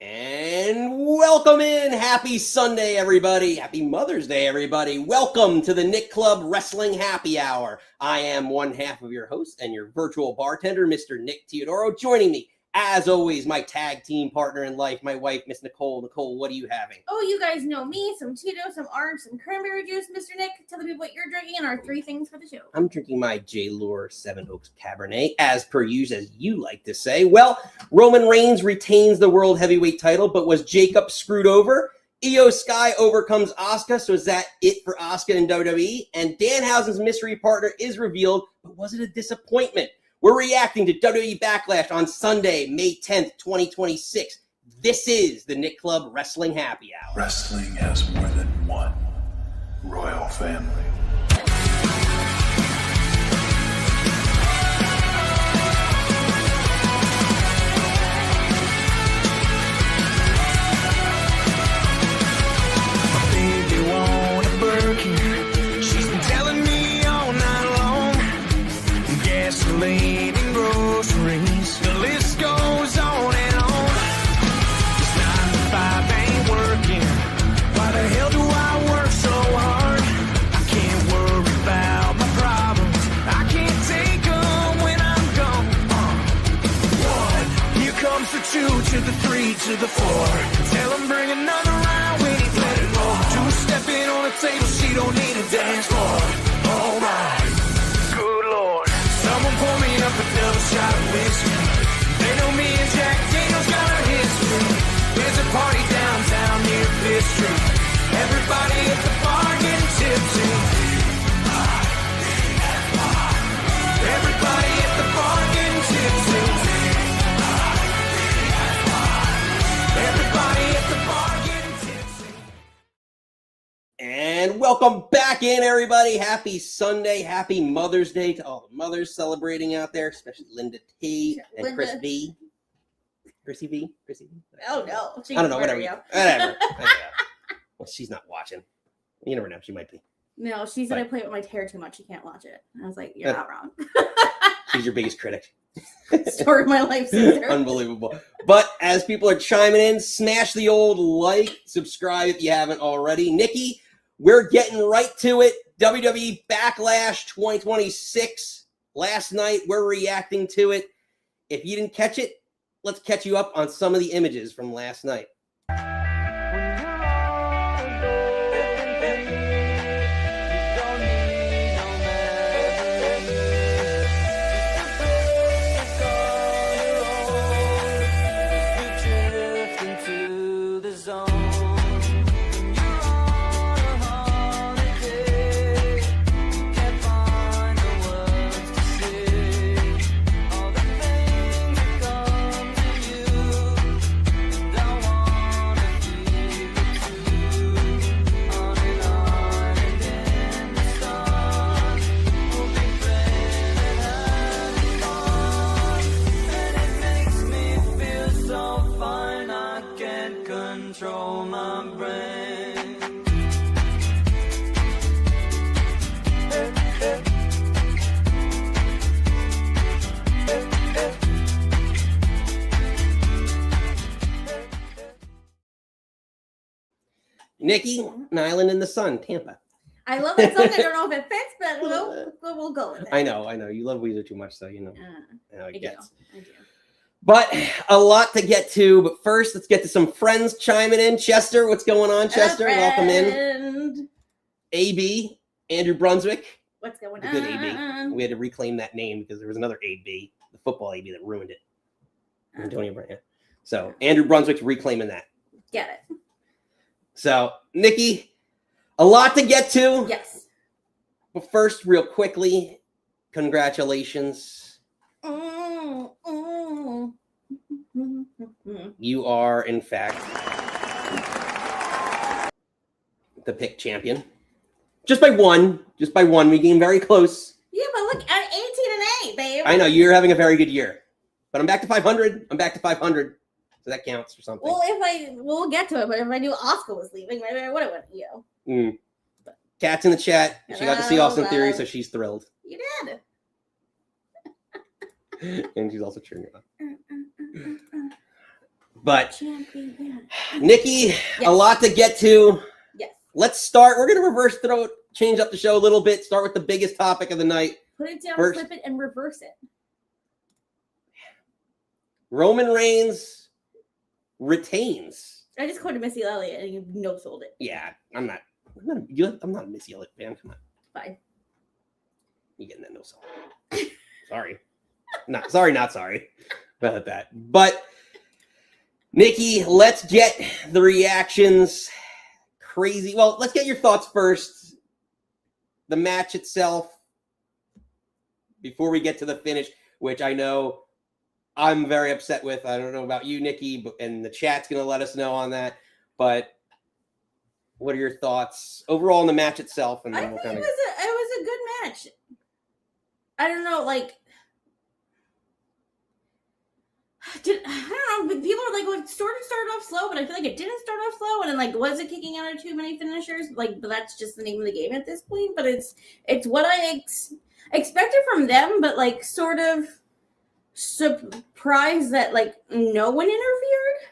And welcome in. Happy Sunday, everybody. Happy Mother's Day, everybody. Welcome to the Nick Club Wrestling Happy Hour. I am one half of your host and your virtual bartender, Mr. Nick Teodoro. Joining me, as always, my tag team partner in life, my wife, Miss Nicole. Nicole, what are you having? Oh, you guys know me. Some Tito, some orange, some cranberry juice, Mr. Nick. Tell the people what you're drinking and our three things for the show. I'm drinking my J-Lure 7 Oaks Cabernet, as per usual, as you like to say. Well, Roman Reigns retains the World Heavyweight title, but was Jacob screwed over? Iyo Sky overcomes Asuka, so is that it for Asuka in WWE? And Danhausen's mystery partner is revealed, but was it a disappointment? We're reacting to WWE Backlash on Sunday, May 10th, 2026. This is the Nick Club Wrestling Happy Hour. Wrestling has more than one royal family. Baby want a Birkin. She's been telling me all night long. Gasoline and groceries. The list goes on and on. This 9 to 5 ain't working. Why the hell do I work so hard? I can't worry about my problems. I can't take them when I'm gone. 1, here comes the 2 to the 3 to the 4. Tell him bring another round when he's let it go. 2 stepping on the table, she don't need a dance floor. Oh my, good lord. Someone pour me up another shot of whiskey. They know me and Jack Daniels got a history. There's a party downtown near Fifth Street. Everybody at the bar getting tipsy. Everybody at the bar getting tipsy. Everybody at the bar getting tipsy. And welcome back in, everybody. Happy Sunday. Happy Mother's Day to all the mothers celebrating out there, especially Linda T and Linda. Chris V. Chrissy V? Chrissy V? Oh, no. I don't know, whatever. Whatever. Well, she's not watching. You never know. She might be. No, she said But- I play with my hair too much. She can't watch it. I was like, you're not wrong. She's your biggest critic. Story of my life, sister. Unbelievable. But as people are chiming in, smash the old like, subscribe if you haven't already. Nikki, we're getting right to it. WWE Backlash 2026. Last night, we're reacting to it. If you didn't catch it, let's catch you up on some of the images from last night. Control my brain. Nikki, An Island in the Sun, Tampa. I love that song. I don't know if it fits, but we'll go with it. I know. You love Weezer too much, so you know how I it do. gets. I do. But a lot to get to. But first, let's get to some friends chiming in. Chester, what's going on, Chester? Welcome in. Friend. AB, Andrew Brunswick. What's going The on? good AB. We had to reclaim that name because there was another AB, the football AB, that ruined it. Antonio Brown. Yeah. So Andrew Brunswick's reclaiming that. Get it. So, Nikki, a lot to get to. Yes. But first, real quickly, congratulations. You are, in fact, the pick champion. Just by one. We came very close. Yeah, but look, at 18-8, babe. I know, you're having a very good year. But I'm back to 500. So that counts or something. Well, we'll get to it, but if I knew Asuka was leaving, maybe I would have went Iyo. Cat's in the chat. She got to see Austin Theory, so she's thrilled. You did. And she's also cheering you on. But Champion. Nikki, a lot to get to. Yes. Let's start. We're gonna change up the show a little bit. Start with the biggest topic of the night. Put it down, First- flip it, and reverse it. Roman Reigns retains. I just quoted Missy Elliott and you no-sold it. Yeah, I'm not a Missy Elliott fan. Come on. Fine. You getting that no soul. Sorry. Not sorry about that. But Nikki, let's get the reactions. Crazy. Well, let's get your thoughts first. The match itself, before we get to the finish, which I know I'm very upset with. I don't know about you, Nikki, and the chat's going to let us know on that. But what are your thoughts overall on the match itself? And I then think we'll it was a good match. I don't know, like, I don't know, but people are like, well, it sort of started off slow, but I feel like it didn't start off slow, and then, like, was it kicking out of too many finishers? Like, but that's just the name of the game at this point, but it's what I expected from them, but, like, sort of surprised that, like, no one interfered.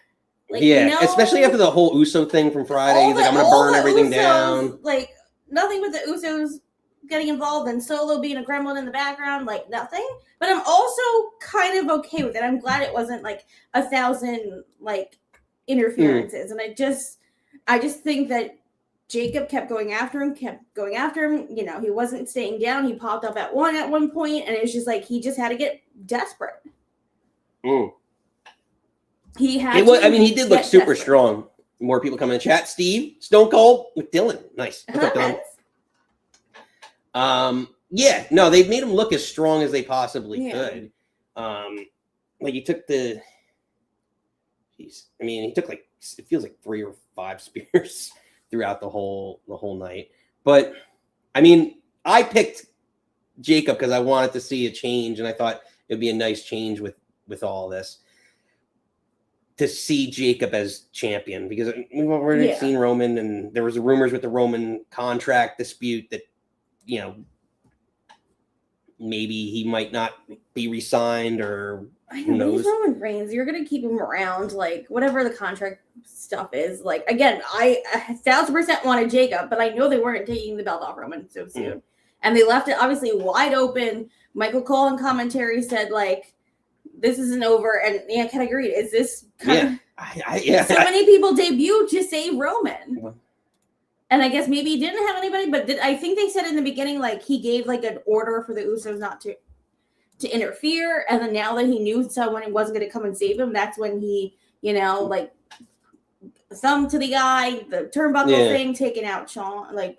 Like, yeah, especially after the whole Uso thing from Friday. He's like, I'm going to burn everything down. Like, nothing with the Usos getting involved and Solo being a gremlin in the background, like, nothing. But I'm also kind of okay with it. I'm glad it wasn't, like, 1,000, like, interferences. And I just think that Jacob kept going after him. You know, he wasn't staying down. He popped up at one point, and it was just like he just had to get desperate. He had. He did look super strong. More people coming in the chat. Steve, Stone Cold with Dylan. Nice. What's up, Dylan? Yeah, no, they've made him look as strong as they possibly could. Like he took he took like, it feels like 3 or 5 spears throughout the whole night. But I mean, I picked Jacob because I wanted to see a change, and I thought it'd be a nice change with all this. To see Jacob as champion, because we've already seen Roman, and there was rumors with the Roman contract dispute that, you know, maybe he might not be re-signed, or who knows. Roman Reigns, you're gonna keep him around, like, whatever the contract stuff is. Like, again, I 1,000% wanted Jacob, but I know they weren't taking the belt off Roman so soon, and they left it obviously wide open. Michael Cole in commentary said, like, this isn't over, and I can agree. Is this kind of so many people debut to save Roman? And I guess maybe he didn't have anybody, but I think they said in the beginning, like, he gave like an order for the Usos not to interfere, and then now that he knew someone wasn't going to come and save him, that's when he, you know, like, thumb to the guy, the turnbuckle thing, taking out Sean, like,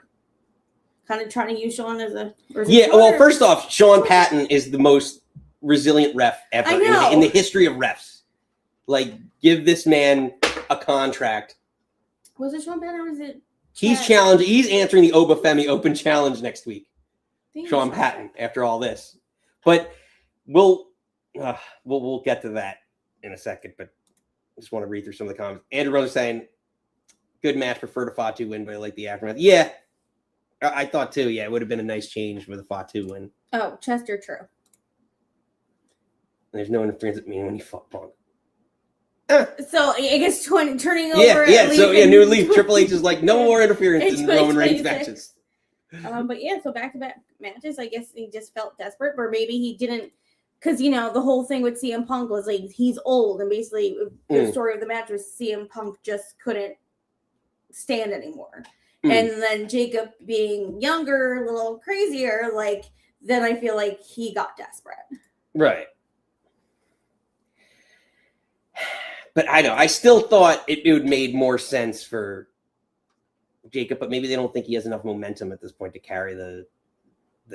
kind of trying to use Sean as a well, first off, Sean Patton is the most resilient ref ever in the history of refs. Like, give this man a contract. Was it Sean Patton or was it? He's challenging. He's answering the Obafemi Open Challenge next week. Sean Patton. After all this, but we'll get to that in a second. But I just want to read through some of the comments. Andrew Rose saying, "Good match. Prefer to Fatu win, but I like the aftermath." Yeah, I thought too. Yeah, it would have been a nice change with a Fatu win. Oh, Chester, true. There's no interference at me when you fought Punk. So I guess turning over. New leaf. Triple H is like, no more interference in Roman Reigns matches. But so back-to-back matches. I guess he just felt desperate, or maybe he didn't, because the whole thing with CM Punk was like he's old, and basically the story of the match was CM Punk just couldn't stand anymore, and then Jacob being younger, a little crazier, like then I feel like he got desperate. Right. But I know, I still thought it would made more sense for Jacob, but maybe they don't think he has enough momentum at this point to carry the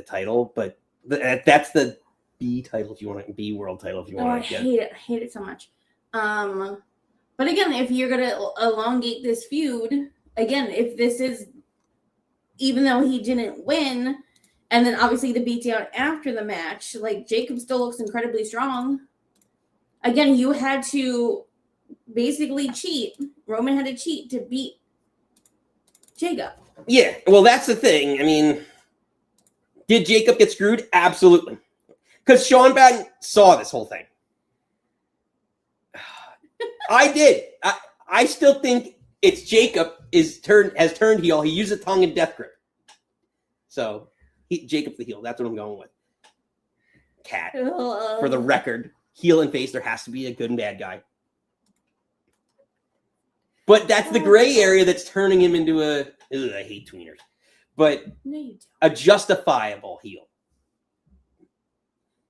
title. But that's the B title if you want to, B world title if you want to get. I hate it so much. But again, if you're gonna elongate this feud, again, if this is, even though he didn't win, and then obviously the beatdown after the match, like Jacob still looks incredibly strong. Again, you had to basically cheat. Roman had to cheat to beat Jacob. Yeah, well, that's the thing. I mean, did Jacob get screwed? Absolutely. Because Sean Patton saw this whole thing. I did. I still think it's Jacob has turned heel. He used a tongue and death grip. So Jacob's the heel. That's what I'm going with. Cat. For the record, heel and face, there has to be a good and bad guy. But that's the gray area that's turning him into I hate tweeners. But a justifiable heel.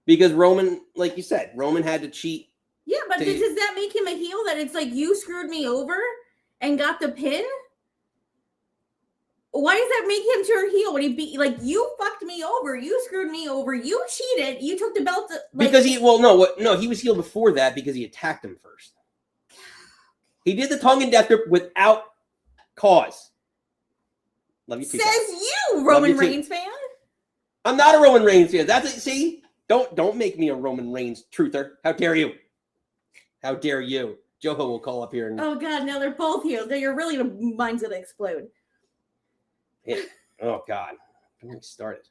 Because Roman, like you said, Roman had to cheat. Yeah, but does that make him a heel? That it's like, you screwed me over and got the pin? Why does that make him turn heel when he beat, like, you fucked me over, you screwed me over, you cheated, you took the belt because he was heel before that because he attacked him first. He did the tongue and death grip without cause. Love you too. Says you, Roman Reigns fan. I'm not a Roman Reigns fan. That's it. See, don't make me a Roman Reigns truther. How dare you? How dare you? Joho will call up here and. Oh God, now they're both heels. You're really, mine's gonna explode. Yeah. Oh God, don't get me started.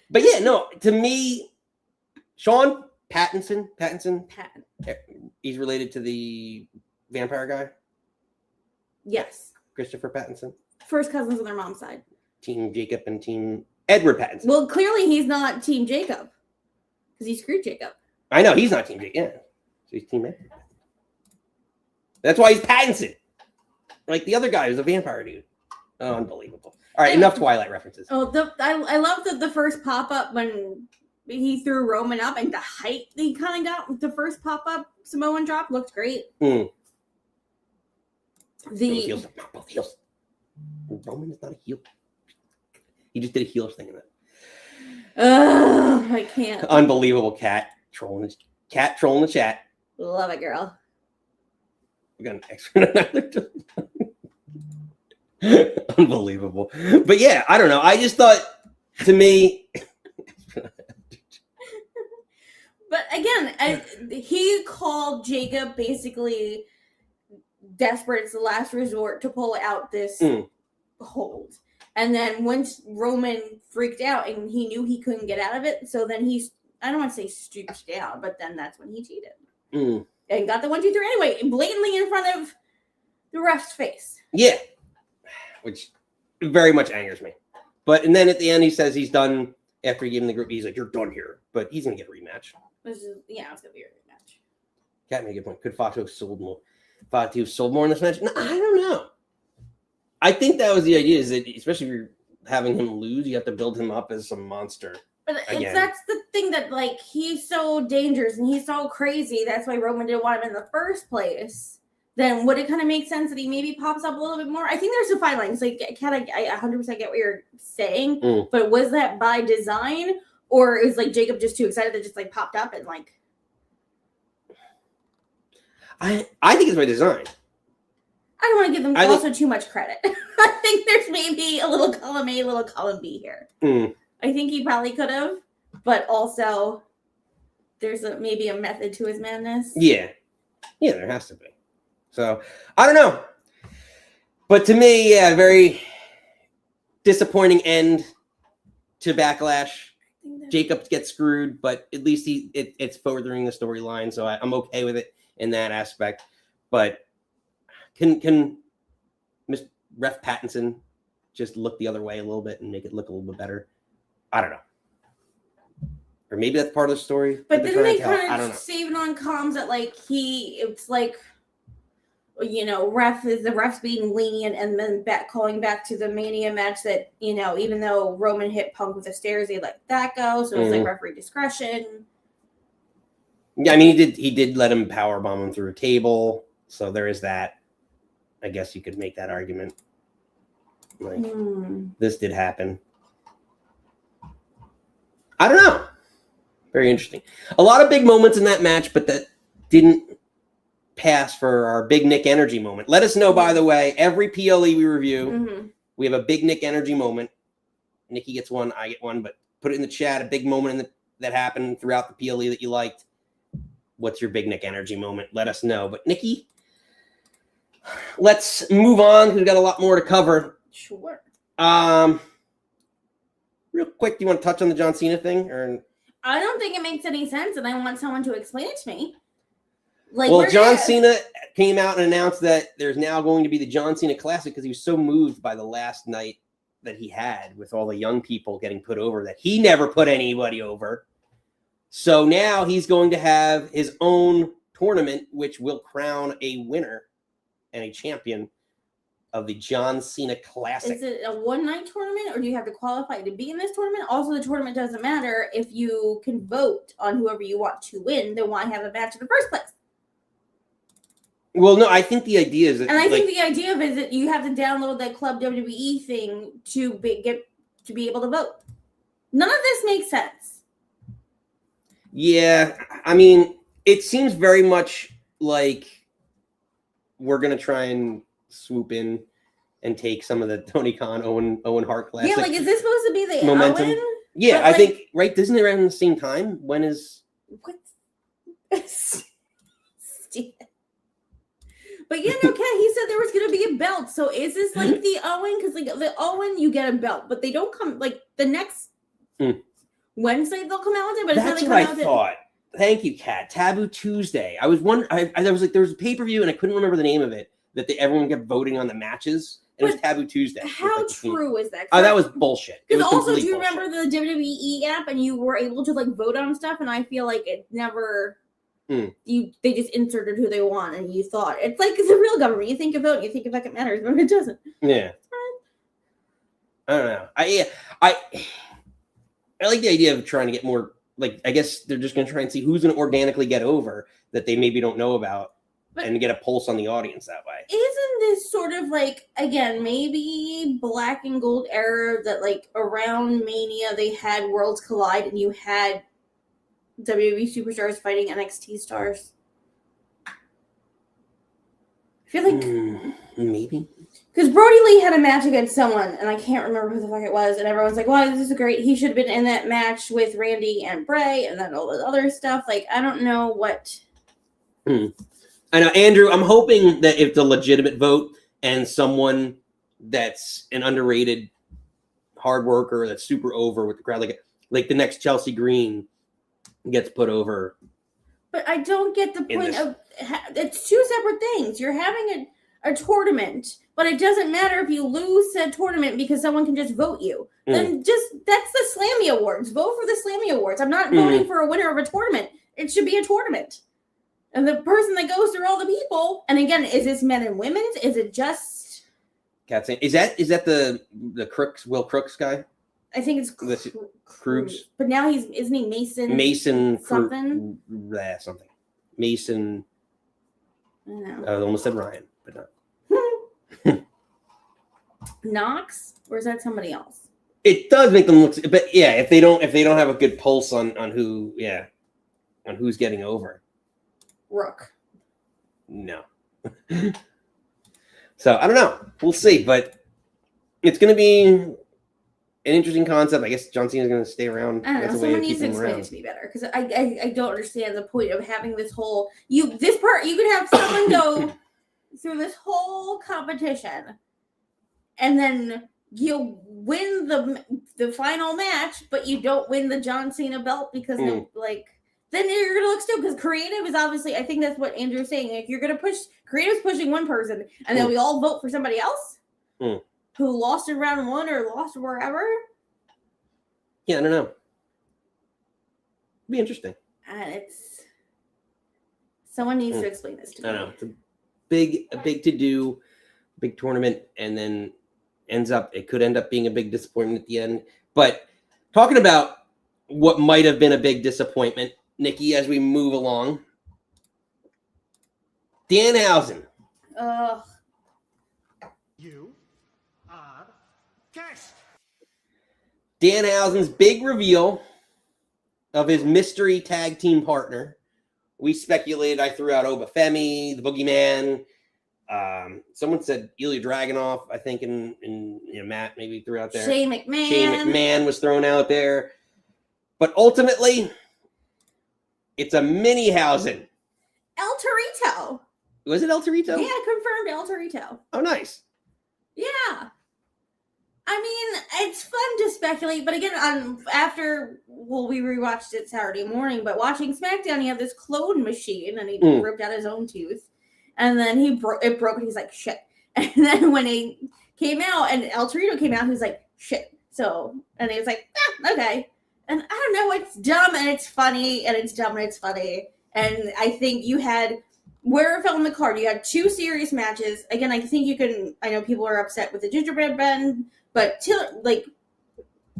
But yeah, no. To me, Sean Pattinson. He's related to the vampire guy. Yes. Christopher Pattinson. First cousins on their mom's side. Team Jacob and Team Edward Pattinson. Well, clearly he's not Team Jacob because he screwed Jacob. I know he's not Team Jacob. Yeah, so he's Team Edward. That's why he's Pattinson. Like the other guy who's a vampire dude. Oh, unbelievable. All right, enough Twilight references. Oh, I love the first pop up when he threw Roman up and the height that he kind of got with the first pop up Samoan drop looked great. Both heels. Roman is not a heel. He just did a heel thing in that. I can't. Unbelievable. Cat trolling the chat. Love it, girl. We got an extra. Unbelievable. But yeah, I don't know. I just thought, to me. But again, he called Jacob basically desperate. It's the last resort to pull out this hold. And then once Roman freaked out and he knew he couldn't get out of it, so then I don't want to say stooped down, but then that's when he cheated. And got the 1, 2, 3 anyway, blatantly in front of the ref's face. Yeah. Which very much angers me. And then at the end, he says he's done after he gave him the group. He's like, you're done here. But he's going to get a rematch. It's going to be a rematch. Cat made a good point. Could Fatu have sold more? Fatu sold more in this match? No, I don't know. I think that was the idea, is that especially if you're having him lose, you have to build him up as some monster. But that's the thing, that like he's so dangerous and he's so crazy. That's why Roman didn't want him in the first place. Then would it kind of make sense that he maybe pops up a little bit more? I think there's a fine line. So I 100% get what you're saying. But was that by design, or is like Jacob just too excited that just like popped up and like? I think it's by design. I don't want to give them also too much credit. I think there's maybe a little column A, a little column B here. I think he probably could have, but also there's maybe a method to his madness. Yeah, there has to be. So I don't know, but to me, yeah, very disappointing end to Backlash. Jacob gets screwed, but at least it's furthering the storyline, so I'm okay with it in that aspect. But can Miss Ref Pattinson just look the other way a little bit and make it look a little bit better? I don't know. Or maybe that's part of the story. But didn't they kind of save it on comms that like it's like, you know, the ref's being lenient, and then calling back to the Mania match that, you know, even though Roman hit Punk with the stairs, they let that go. So it's like referee discretion. Yeah, I mean, he did let him powerbomb him through a table. So there is that. I guess you could make that argument. Like, this did happen. I don't know. Very interesting. A lot of big moments in that match, but that didn't pass for our Big Nick energy moment. Let us know, by the way, every PLE we review, we have a Big Nick energy moment. Nikki gets one, I get one, but put it in the chat, a big moment that happened throughout the PLE that you liked. What's your Big Nick energy moment? Let us know. But Nikki, let's move on. We've got a lot more to cover. Sure. Real quick, do you want to touch on the John Cena thing? Or I don't think it makes any sense, and I want someone to explain it to me. Like, Well, John Cena came out and announced that there's now going to be the John Cena Classic because he was so moved by the last night that he had with all the young people getting put over that he never put anybody over. So now he's going to have his own tournament, which will crown a winner and a champion of the John Cena Classic. Is it a one-night tournament, or do you have to qualify to be in this tournament? Also, the tournament doesn't matter if you can vote on whoever you want to win. Then why have a match in the first place? Well, no, I think the idea is that, and I think the idea of it is that you have to download that Club WWE thing to be able to vote. None of this makes sense. Yeah, I mean, it seems very much like we're gonna try and swoop in and take some of the Tony Khan, Owen Hart Classic. Yeah, like, is this supposed to be the momentum? Owen? Yeah, But, I like, think, right? Isn't it around the same time? When is... What? Stupid. But yeah, no, Kat, he said there was going to be a belt. So is this like the Owen? Because like the Owen, you get a belt, but they don't come like the next Wednesday they'll come out with it. But That's it's what not I thought. Thank you, Kat. Taboo Tuesday. I was wondering. I was like, there was a pay-per-view and I couldn't remember the name of it. That everyone kept voting on the matches. And it was Taboo Tuesday. How like true is that? Oh, that was bullshit. Because also, do you remember the WWE app and you were able to like vote on stuff? And I feel like it never. They just inserted who they want, and you thought it's like the real government. You think a vote, you think if it matters, but it doesn't. Yeah. I don't know. I like the idea of trying to get more. Like, I guess they're just going to try and see who's going to organically get over that they maybe don't know about, and get a pulse on the audience that way. Isn't this sort of like, again, maybe black and gold era that like around Mania they had Worlds Collide and you had WWE superstars fighting NXT stars? I feel like maybe because Brody Lee had a match against someone, and I can't remember who the fuck it was, and everyone's like, "Wow, this is great. He should have been in that match with Randy and Bray," and then all this other stuff. Like, I don't know what. I know, Andrew. I'm hoping that if the legitimate vote and someone that's an underrated hard worker that's super over with the crowd, like the next Chelsea Green, gets put over. But I don't get the point of it's two separate things. You're having a tournament, but it doesn't matter if you lose said tournament because someone can just vote you. Then that's the Slammy Awards. Vote for the Slammy Awards. I'm not voting for a winner of a tournament. It should be a tournament. And the person that goes through all the people, and again, is this men and women's? Is it just Is that the Crooks, Will Crooks guy? I think it's Krugs. But now isn't he Mason? Mason something? Something. Mason. I don't know. I almost said Ryan, but not. Knox? Or is that somebody else? It does make them look, but yeah, if they don't have a good pulse on who, on who's getting over. Rook. No. So I don't know. We'll see, but it's going to be an interesting concept. I guess John Cena is going to stay around. I don't know. Someone needs to explain it to me better because I don't understand the point of having this whole you could have someone go through this whole competition and then you'll win the final match, but you don't win the John Cena belt because then you're gonna look stupid because creative is obviously. I think that's what Andrew's saying. Like you're gonna push creative's pushing one person, and then we all vote for somebody else who lost in round one or lost wherever. Yeah, I don't know. Be interesting. And it's someone needs to explain this to me. I don't know. It's a big to do, big tournament, and then it could end up being a big disappointment at the end. But talking about what might have been a big disappointment, Nikki, as we move along. Danhausen. You are guest. Danhausen's big reveal of his mystery tag team partner. We speculated, I threw out Obafemi, the Boogeyman. Someone said Ilya Dragunov, I think, in Matt maybe threw out there. Shane McMahon. Shane McMahon was thrown out there. But ultimately, it's a mini Housen. El Torito. Was it El Torito? Yeah, confirmed El Torito. Oh, nice. Yeah. I mean, it's fun to speculate, but again, we rewatched it Saturday morning, but watching SmackDown, he had this clone machine, and he ripped out his own tooth, and then it broke, and he's like, shit. And then when he came out, and El Torito came out, he was like, shit. So, and he was like, okay. And I don't know, it's dumb, and it's funny, and it's dumb, and it's funny. And I think you had, where it fell in the card, you had 2 serious matches. Again, I think you can, I know people are upset with the gingerbread men, but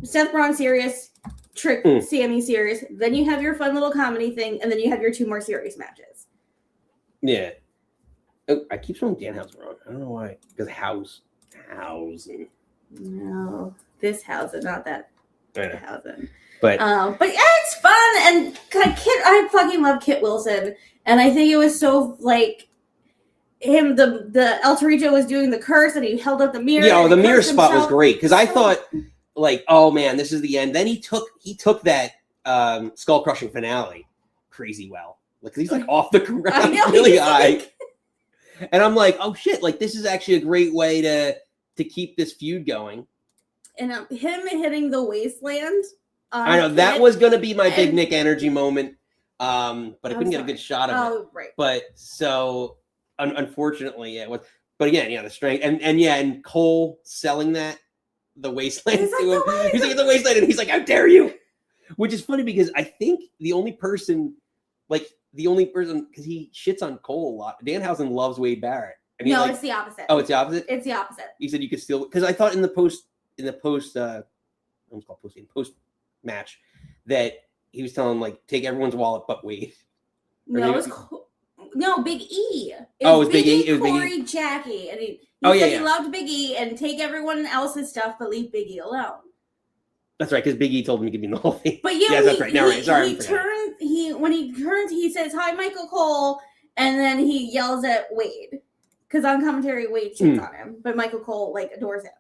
Seth Bron serious, Trick Sami serious. Then you have your fun little comedy thing, and then you have your 2 more serious matches. Yeah. Oh, I keep saying Danhausen wrong. I don't know why. Because HOUSEN. No, this HOUSEN, not that HOUSEN. But yeah, it's fun, and I fucking love Kit Wilson, and I think it was so him. The El Torito was doing the curse, and he held up the mirror. Yeah, the mirror spot himself. was great because I thought, oh man, this is the end. Then he took that skull crushing finale crazy well. He's off the ground really high, and I'm like, oh shit, this is actually a great way to keep this feud going. And him hitting the wasteland. I know that was going to be my Big Nick energy moment, but I couldn't get a good shot of it. Oh, right. But so unfortunately, yeah, it was. But again, the strength and Cole selling the wasteland to him. He's like, it's a wasteland, and he's like, how dare you? Which is funny because I think the only person, because he shits on Cole a lot. Danhausen loves Wade Barrett. No, it's the opposite. Oh, it's the opposite. It's the opposite. He said you could steal because I thought in the post match that he was telling take everyone's wallet but Wade. No, Big E. It was Big E. It was Corey, Big E. Jackie, and he said he loved Big E and take everyone else's stuff but leave Big E alone. That's right, because Big E told him he could be in the whole thing. But yeah, that's right. When he turns, he says hi, Michael Cole, and then he yells at Wade because on commentary Wade shits on him, but Michael Cole adores him.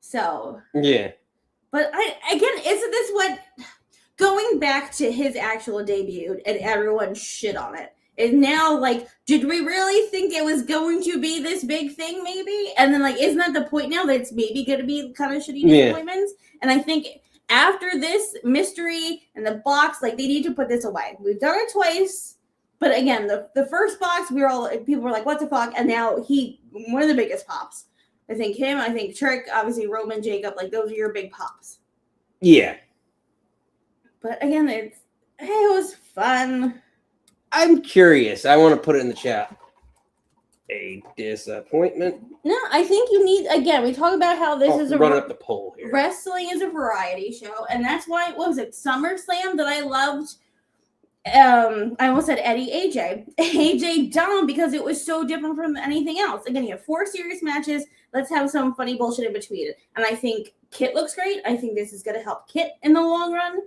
So yeah. But isn't this what, going back to his actual debut and everyone shit on it, is now did we really think it was going to be this big thing maybe? And then isn't that the point now that it's maybe going to be kind of shitty disappointments? And I think after this mystery and the box, they need to put this away. We've done it twice, but again, the first box, people were like, what the fuck? And now one of the biggest pops. I think him, I think Trick, obviously Roman, Jacob, those are your big pops. Yeah. But again, it was fun. I'm curious. I want to put it in the chat. A disappointment. No, I think you need, again, we talk about how this is running up the poll here. Wrestling is a variety show, and that's why, what was it, SummerSlam that I loved? I almost said Eddie AJ Dom, because it was so different from anything else. Again, you have 4 serious matches. Let's have some funny bullshit in between. And I think Kit looks great. I think this is going to help Kit in the long run.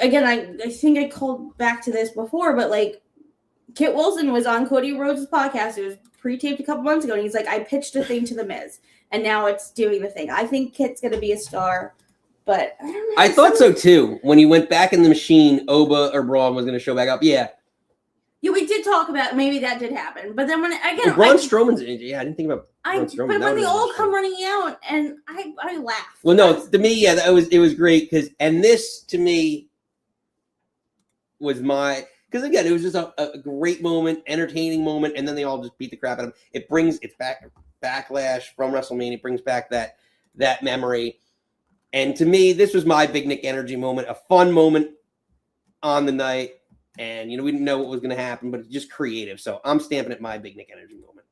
Again, I think I called back to this before, but Kit Wilson was on Cody Rhodes' podcast. It was pre-taped a couple months ago, and he's like, I pitched a thing to the Miz, and now it's doing the thing. I think Kit's going to be a star. But I don't know. I thought so too. When he went back in the machine, Oba or Braun was going to show back up. Yeah. Yeah, we did talk about maybe that did happen. But then when Braun Strowman's I didn't think about Braun Strowman. But when they all come running out, and I laughed. Well, no, to me, yeah, it was great and this to me was because again, it was just a great moment, entertaining moment, and then they all just beat the crap out of him. It's Backlash from WrestleMania. It brings back that memory. And to me, this was my Big Nick energy moment, a fun moment on the night. And, we didn't know what was going to happen, but it's just creative. So I'm stamping it my Big Nick energy moment.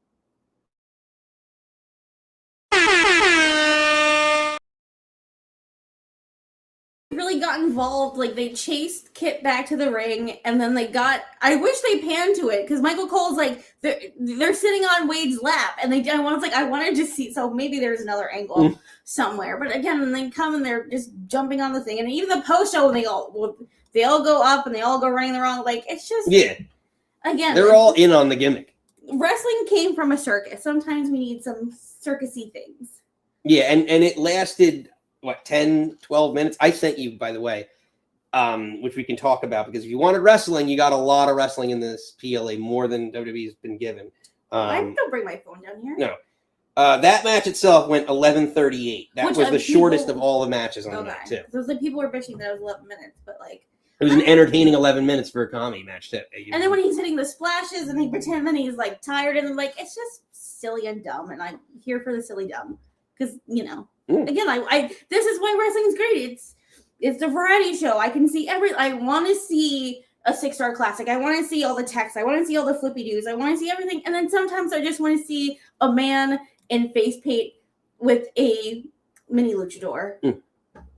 Really got involved. They chased Kit back to the ring, and then I wish they panned to it, because Michael Cole's they're sitting on Wade's lap, and I wanted to see, so maybe there's another angle somewhere. But again, they come and they're just jumping on the thing, and even the post show, they all go up and they all go running the wrong, it's just, again, they're all in on the gimmick. Wrestling came from a circus. Sometimes we need some circusy things. Yeah, and it lasted 10, 12 minutes. I sent you, by the way, which we can talk about, because if you wanted wrestling, you got a lot of wrestling in this PLA, more than WWE's been given. I don't bring my phone down here. No. That match itself went 11:38. That Which, was the shortest people- of all the matches on the Okay. night, too. So it's like people were bitching that it was 11 minutes, but like. It was an entertaining 11 minutes for a comedy match, too. And then when he's hitting the splashes and he pretends that he's like tired and like it's just silly and dumb, and I'm here for the silly dumb because again, I this is why wrestling is great. It's a variety show. I can see I want to see a 6-star classic. I want to see all the text. I want to see all the flippy doos. I want to see everything. And then sometimes I just want to see a man in face paint with a mini luchador.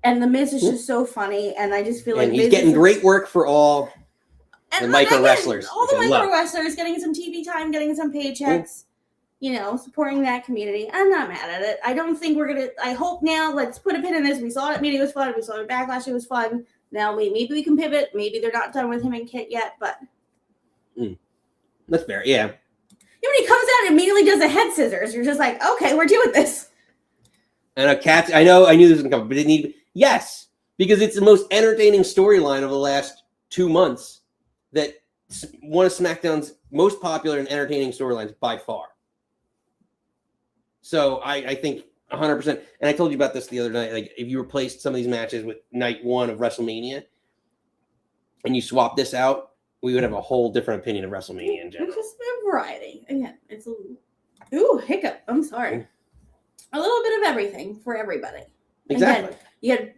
And the Miz is just so funny, and I just feel like and he's Miz getting is great work for all the micro wrestlers. all the which I love. micro wrestlers getting some TV time, getting some paychecks, supporting that community. I'm not mad at it. I don't think we're gonna. I hope now. Let's put a pin in this. We saw it. Maybe it was fun. We saw it at Backlash. It was fun. Now maybe we can pivot. Maybe they're not done with him and Kit yet, but That's fair. Yeah. when he comes out and immediately does a head scissors, you're just like, okay, we're doing this. And a cat. I knew this was gonna come, but it need yes, because it's the most entertaining storyline of the last 2 months. That one of SmackDown's most popular and entertaining storylines by far. So I think 100%. And I told you about this the other night. Like if you replaced some of these matches with night 1 of WrestleMania, and you swap this out, we would have a whole different opinion of WrestleMania in general. It's just a variety. Again, it's a hiccup. I'm sorry. A little bit of everything for everybody. Exactly. Again,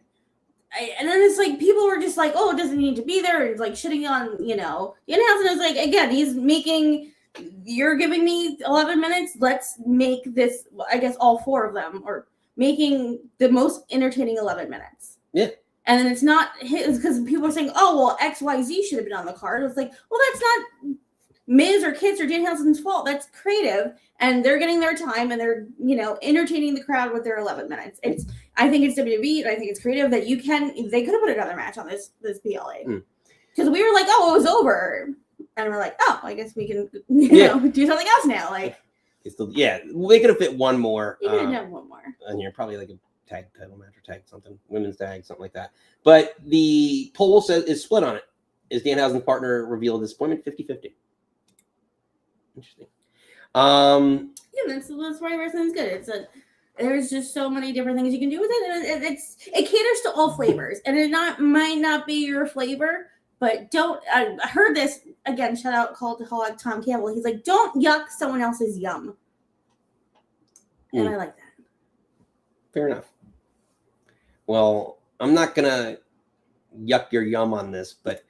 and then it's like people were just like, oh, it doesn't need to be there. It's like shitting on, Danhausen is like, again, you're giving me 11 minutes. Let's make this, I guess, all 4 of them, or making the most entertaining 11 minutes. Yeah. And then it's not his, because people are saying, oh, well, XYZ should have been on the card. It's like, well, that's not Miz or Kit's or Danhausen's fault. That's creative. And they're getting their time and they're, entertaining the crowd with their 11 minutes. I think it's WWE and I think it's creative that they could have put another match on this PLA. Because we were like, oh, it was over. And we're like, oh, I guess we can, do something else now. Like, they could have fit one more. You could have done one more. And here, probably like a tag title match or tag something, women's tag, something like that. But the poll is split on it. Is Danhausen's partner revealed disappointment 50-50? Interesting. That's why wrestling's good. There's just so many different things you can do with it. And it caters to all flavors, and it might not be your flavor, but don't. I heard this again. Shout out, call out Tom Campbell. He's like, don't yuck someone else's yum, and I like that. Fair enough. Well, I'm not gonna yuck your yum on this, but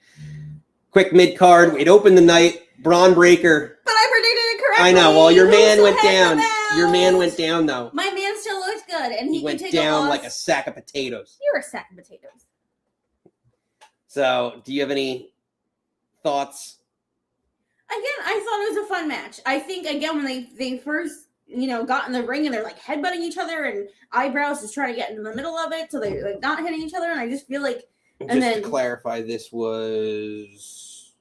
quick mid card. It opened the night. Braun Breaker. But I predicted it correctly. I know. Well, your man went Who's the down. head of the Your man belt? went down, though. My man still looks good, and he can went take down a like a loss. sack of potatoes. You're a sack of potatoes. So, do you have any thoughts? Again, I thought it was a fun match. I think, again, when they first, got in the ring and they're like headbutting each other and eyebrows just trying to get into the middle of it, so they're like not hitting each other, and I just feel like. Just to clarify, this was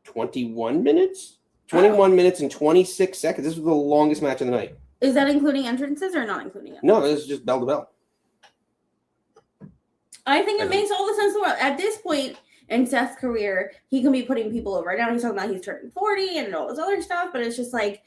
21 minutes? 21 minutes and 26 seconds. This was the longest match of the night. Is that including entrances or not including it? No, this is just bell to bell. I think it makes all the sense in the world. At this point in Seth's career, he can be putting people over. Right now, he's talking about he's turning 40 and all this other stuff, but it's just like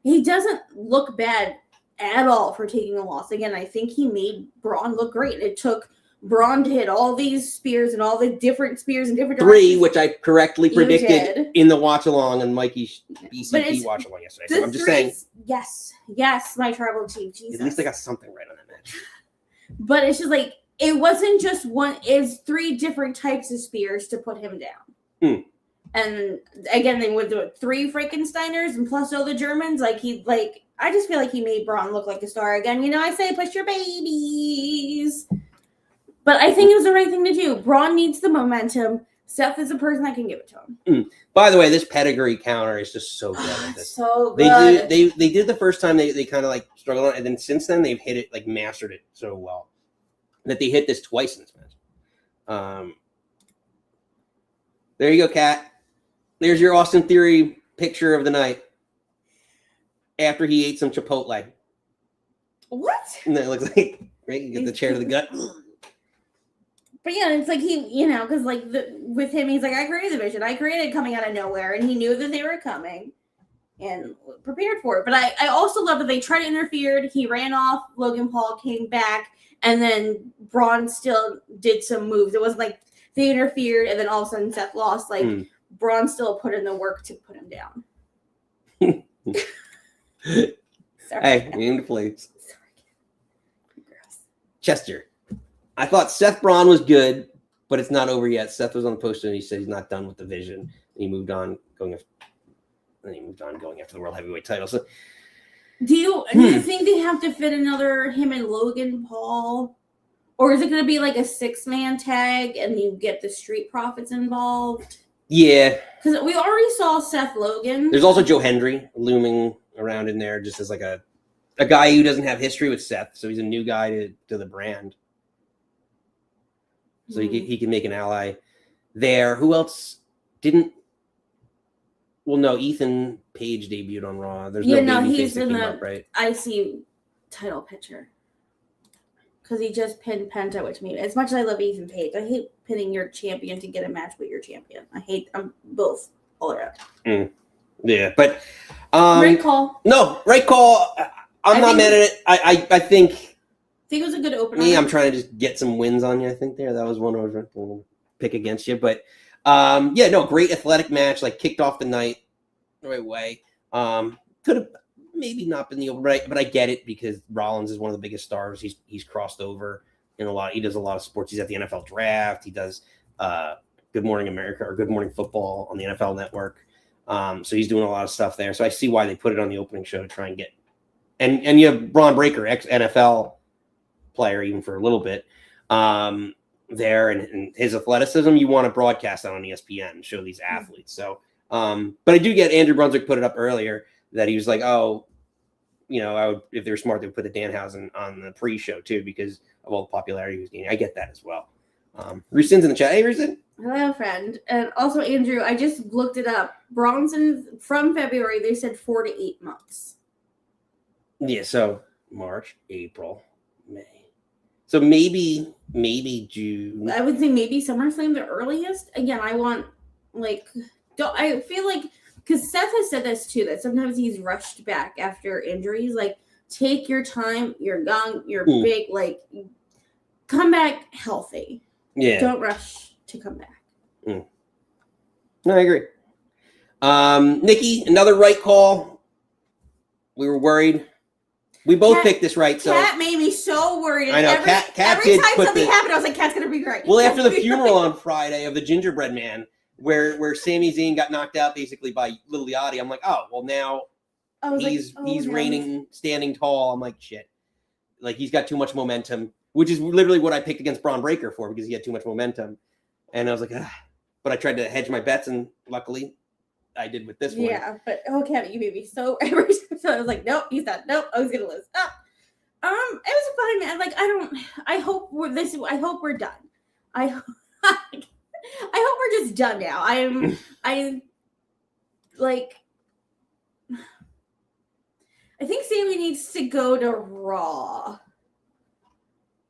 he doesn't look bad at all for taking a loss. Again, I think he made Braun look great. It took Bron to hit all these spears and all the different spears in different directions. 3, which I correctly predicted in the watch along and Mikey's BCP watch along yesterday. So I'm just saying. Yes, my tribal chief. Jesus. At least I got something right on that match. But it's just like, it wasn't just one, it's 3 different types of spears to put him down. And again, they would do it 3 Frankensteiners and plus all the Germans. I just feel like he made Braun look like a star again. I say push your babies. But I think it was the right thing to do. Braun needs the momentum. Seth is the person that can give it to him. By the way, this pedigree counter is just so good at this. So good. They did the first time they kind of like struggled on it, and then since then they've hit it, like mastered it so well that they hit this twice in this match. There you go, Kat. There's your Austin Theory picture of the night after he ate some Chipotle. What? And it looks like, right? You get the chair to the gut. But yeah, it's like he, because with him, he's like, I created the vision. I created coming out of nowhere, and he knew that they were coming. and prepared for it. But I also love that they tried to interfere. He ran off. Logan Paul came back, and then Braun still did some moves. It wasn't like they interfered and then all of a sudden Seth lost. Like Braun still put in the work to put him down. Sorry. Hey, into place. Gross. Chester, I thought Seth Braun was good, but it's not over yet. Seth was on the poster and he said he's not done with the vision. And he moved on going after the World Heavyweight title. So do you think they have to fit another him and Logan Paul? Or is it going to be like a 6-man tag and you get the Street Profits involved? Yeah. Because we already saw Seth Logan. There's also Joe Hendry looming around in there just as like a guy who doesn't have history with Seth. So he's a new guy to the brand. So he can make an ally there. Who else didn't? Well, no, Ethan Page debuted on Raw. There's no babyface he's that in came the up, right? IC title picture. Because he just pinned Penta, which means as much as I love Ethan Page, I hate pinning your champion to get a match with your champion. I hate them both all around. Yeah, but right call. No, right call. I'm not mad at it. I think it was a good opener. I'm trying to just get some wins on you. I think that was one I was going to pick against you, but great athletic match. Like kicked off the night the right way. Could have maybe not been the over, but I get it because Rollins is one of the biggest stars. He's crossed over in a lot. He does a lot of sports. He's at the NFL draft. He does Good Morning America or Good Morning Football on the NFL Network. So he's doing a lot of stuff there. So I see why they put it on the opening show to try and get. And you have Bron Breakker, ex-NFL player, even for a little bit, there, and his athleticism. You want to broadcast that on ESPN and show these athletes. So, but I do get Andrew Brunswick put it up earlier that he was like, oh, I would, if they were smart, they would put the Danhausen on the pre-show too because of all the popularity he was gaining. I get that as well. Rusin's in the chat. Hey, Rusin. Hello, friend. And also, Andrew, I just looked it up. Bronson from February, they said 4 to 8 months. Yeah, so March, April, May. So maybe June. I would say maybe SummerSlam the earliest. Again, I want I feel like because Seth has said this too, that sometimes he's rushed back after injuries. Like, take your time. You're young. You're big. Like, come back healthy. Yeah. Don't rush to come back. No, I agree. Nikki, another right call. We were worried. We both picked this right. So Kat made me so worried. I know. Every time something happened, I was like, Kat's going to be great. Well, after the funeral on Friday of the Gingerbread Man, where Sami Zayn got knocked out basically by Lil Yachty, I'm like, oh, well, now he's reigning, standing tall. I'm like, shit. Like, he's got too much momentum, which is literally what I picked against Bron Breakker for because he had too much momentum. And I was like, but I tried to hedge my bets, and luckily I did with this one. Yeah, but Kat, you made me so every time. So I was like, nope, he's not. Nope, I was gonna lose. It was a fine man. Like, I hope we're done. I hope we're just done now. I think Sami needs to go to Raw.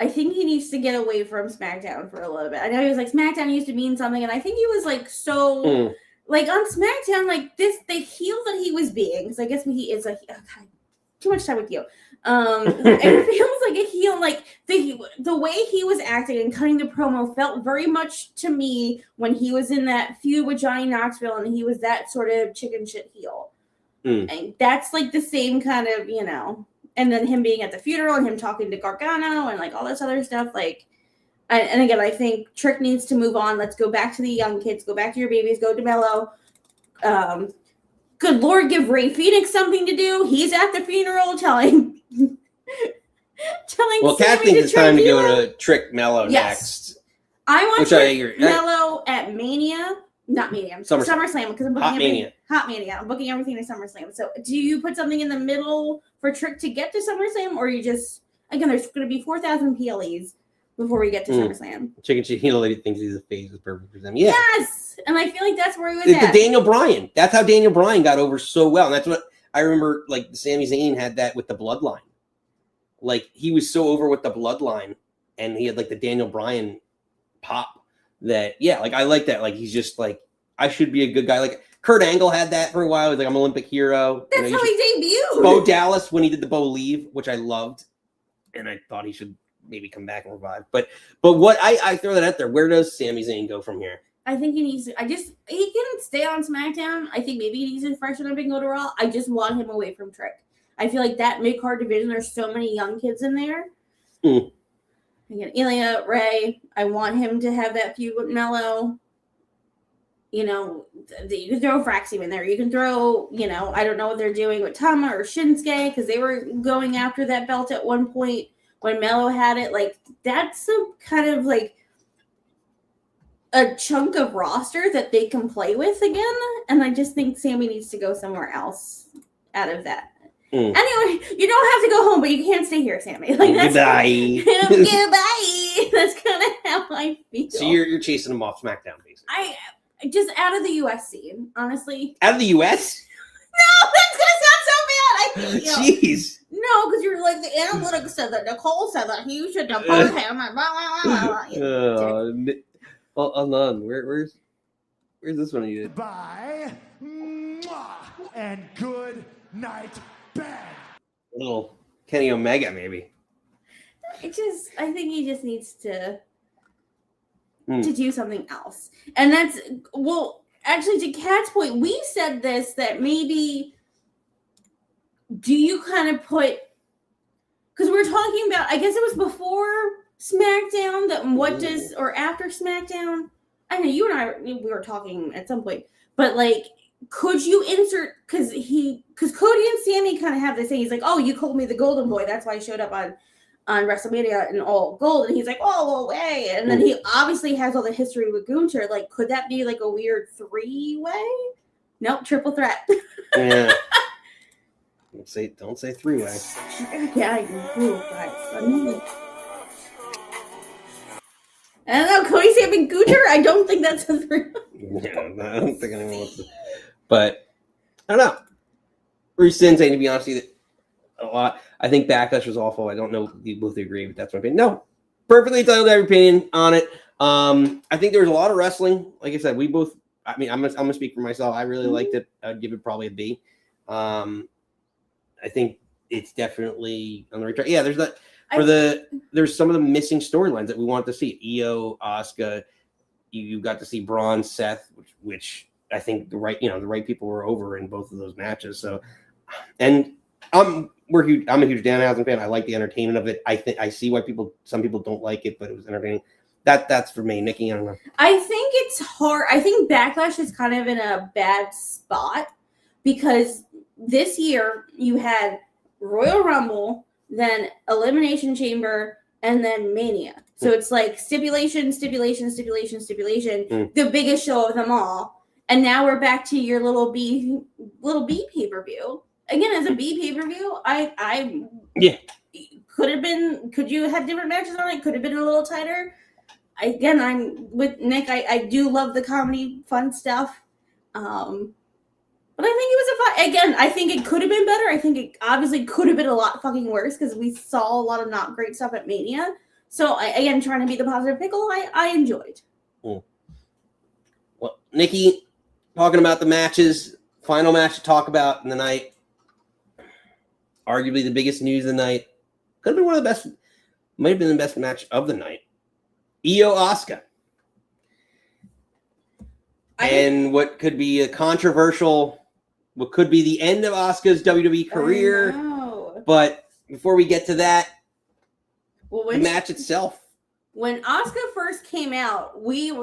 I think he needs to get away from SmackDown for a little bit. I know he was like, SmackDown used to mean something, and I think he was like so like on SmackDown, like this, the heel that he was being, because I guess he is a God, too much time with you. It feels like a heel, like the way he was acting and cutting the promo felt very much to me when he was in that feud with Johnny Knoxville, and he was that sort of chicken shit heel. And that's like the same kind of, and then him being at the funeral and him talking to Gargano and like all this other stuff. Like, and again, I think Trick needs to move on. Let's go back to the young kids, go back to your babies, go to Mello. Good Lord, give Ray Phoenix something to do. He's at the funeral telling well, Kat thinks it's time to go to Trick Mello next. I want Trick Mello at Mania. Not Mania. SummerSlam because I'm booking Hot Mania. I'm booking everything to SummerSlam. So do you put something in the middle for Trick to get to SummerSlam, or you just, again, there's going to be 4,000 PLEs before we get to SummerSlam. Chicken shit heel lady thinks he's a face is perfect for them. Yeah. Yes, and I feel like that's where he was at. The Daniel Bryan. That's how Daniel Bryan got over so well, and that's what I remember. Like Sami Zayn had that with the Bloodline. Like he was so over with the Bloodline, and he had like the Daniel Bryan pop. That like I like that. Like he's just like, I should be a good guy. Like Kurt Angle had that for a while. He was like, I'm an Olympic hero. That's how he debuted. Bo Dallas when he did the Bo Leave, which I loved. And I thought he should maybe come back and revive. But what I throw that out there, where does Sami Zayn go from here? I think he needs to, he can stay on SmackDown. I think maybe he needs to freshen up and go to Raw. I just want him away from Trick. I feel like that mid-card division, there's so many young kids in there. Again, Ilya, Ray, I want him to have that feud with Mello. You know, you can throw Fraxie in there. You can throw, you know, I don't know what they're doing with Tama or Shinsuke because they were going after that belt at one point when Mello had it. Like, that's a kind of like a chunk of roster that they can play with again. And I just think Sami needs to go somewhere else out of that. Anyway, you don't have to go home, but you can't stay here, Sami. Like, that's Goodbye. Goodbye. That's kind of how I feel. So you're chasing him off SmackDown, basically. I just out of the US scene, honestly. Out of the US? No, that's gonna sound so bad. I think, Jeez. No, because you're like the analytics said that Nicole said that he should deport him. And blah, blah, blah, blah. Hold on. Where's this one you did? Bye. Mwah. And good night, bang. Little Kenny Omega, maybe. I think he just needs to do something else. And that's, well, actually, to Kat's point, we said this, that maybe, do you kind of put, because we're talking about, I guess it was before SmackDown, that what does, or after SmackDown, I know you and I, we were talking at some point, but like, could you insert, because Cody and Sami kind of have this thing, he's like, oh, you called me the Golden Boy, that's why I showed up on WrestleMania in all gold, and he's like, oh, way, and then he obviously has all the history with Gunther. Like, could that be like a weird 3-way? Nope, triple threat. Yeah. Don't say 3-way. Yeah, I do. Guys. I don't know, Cody, Sami, and Gunther. I don't think that's a 3-way. Yeah, I don't think anyone wants to. But I don't know. Bruce Sensei, to be honest with you, a lot. I think Backlash was awful. I don't know if you both agree, but that's my opinion. No, perfectly entitled to have your opinion on it. I think there was a lot of wrestling. Like I said, we both. I mean, I'm gonna speak for myself. I really liked it. I'd give it probably a B. I think it's definitely on the right track. Yeah, there's that. There's some of the missing storylines that we want to see. Iyo, Asuka. You got to see Bron, Seth, which I think the right people were over in both of those matches. So, and I'm a huge Danhausen fan. I like the entertainment of it. I see why some people don't like it, but it was entertaining. That's for me, Nikki. I don't know. I think it's hard. I think Backlash is kind of in a bad spot because this year you had Royal Rumble, then Elimination Chamber, and then Mania. So it's like stipulation, the biggest show of them all. And now we're back to your little B pay-per-view. Again, as a B pay-per-view, could you have different matches on it? Could have been a little tighter. Again, I'm with Nick. I do love the comedy, fun stuff. But I think it was a fun. Again, I think it could have been better. I think it obviously could have been a lot fucking worse because we saw a lot of not great stuff at Mania. So, again, trying to be the positive pickle, I enjoyed. Well, Nikki, talking about the matches, final match to talk about in the night. Arguably the biggest news of the night. Could have been one of the best, might have been the best match of the night. Iyo Asuka. And what could be a controversial, what could be the end of Asuka's WWE career. But before we get to that, the match itself. When Asuka first came out,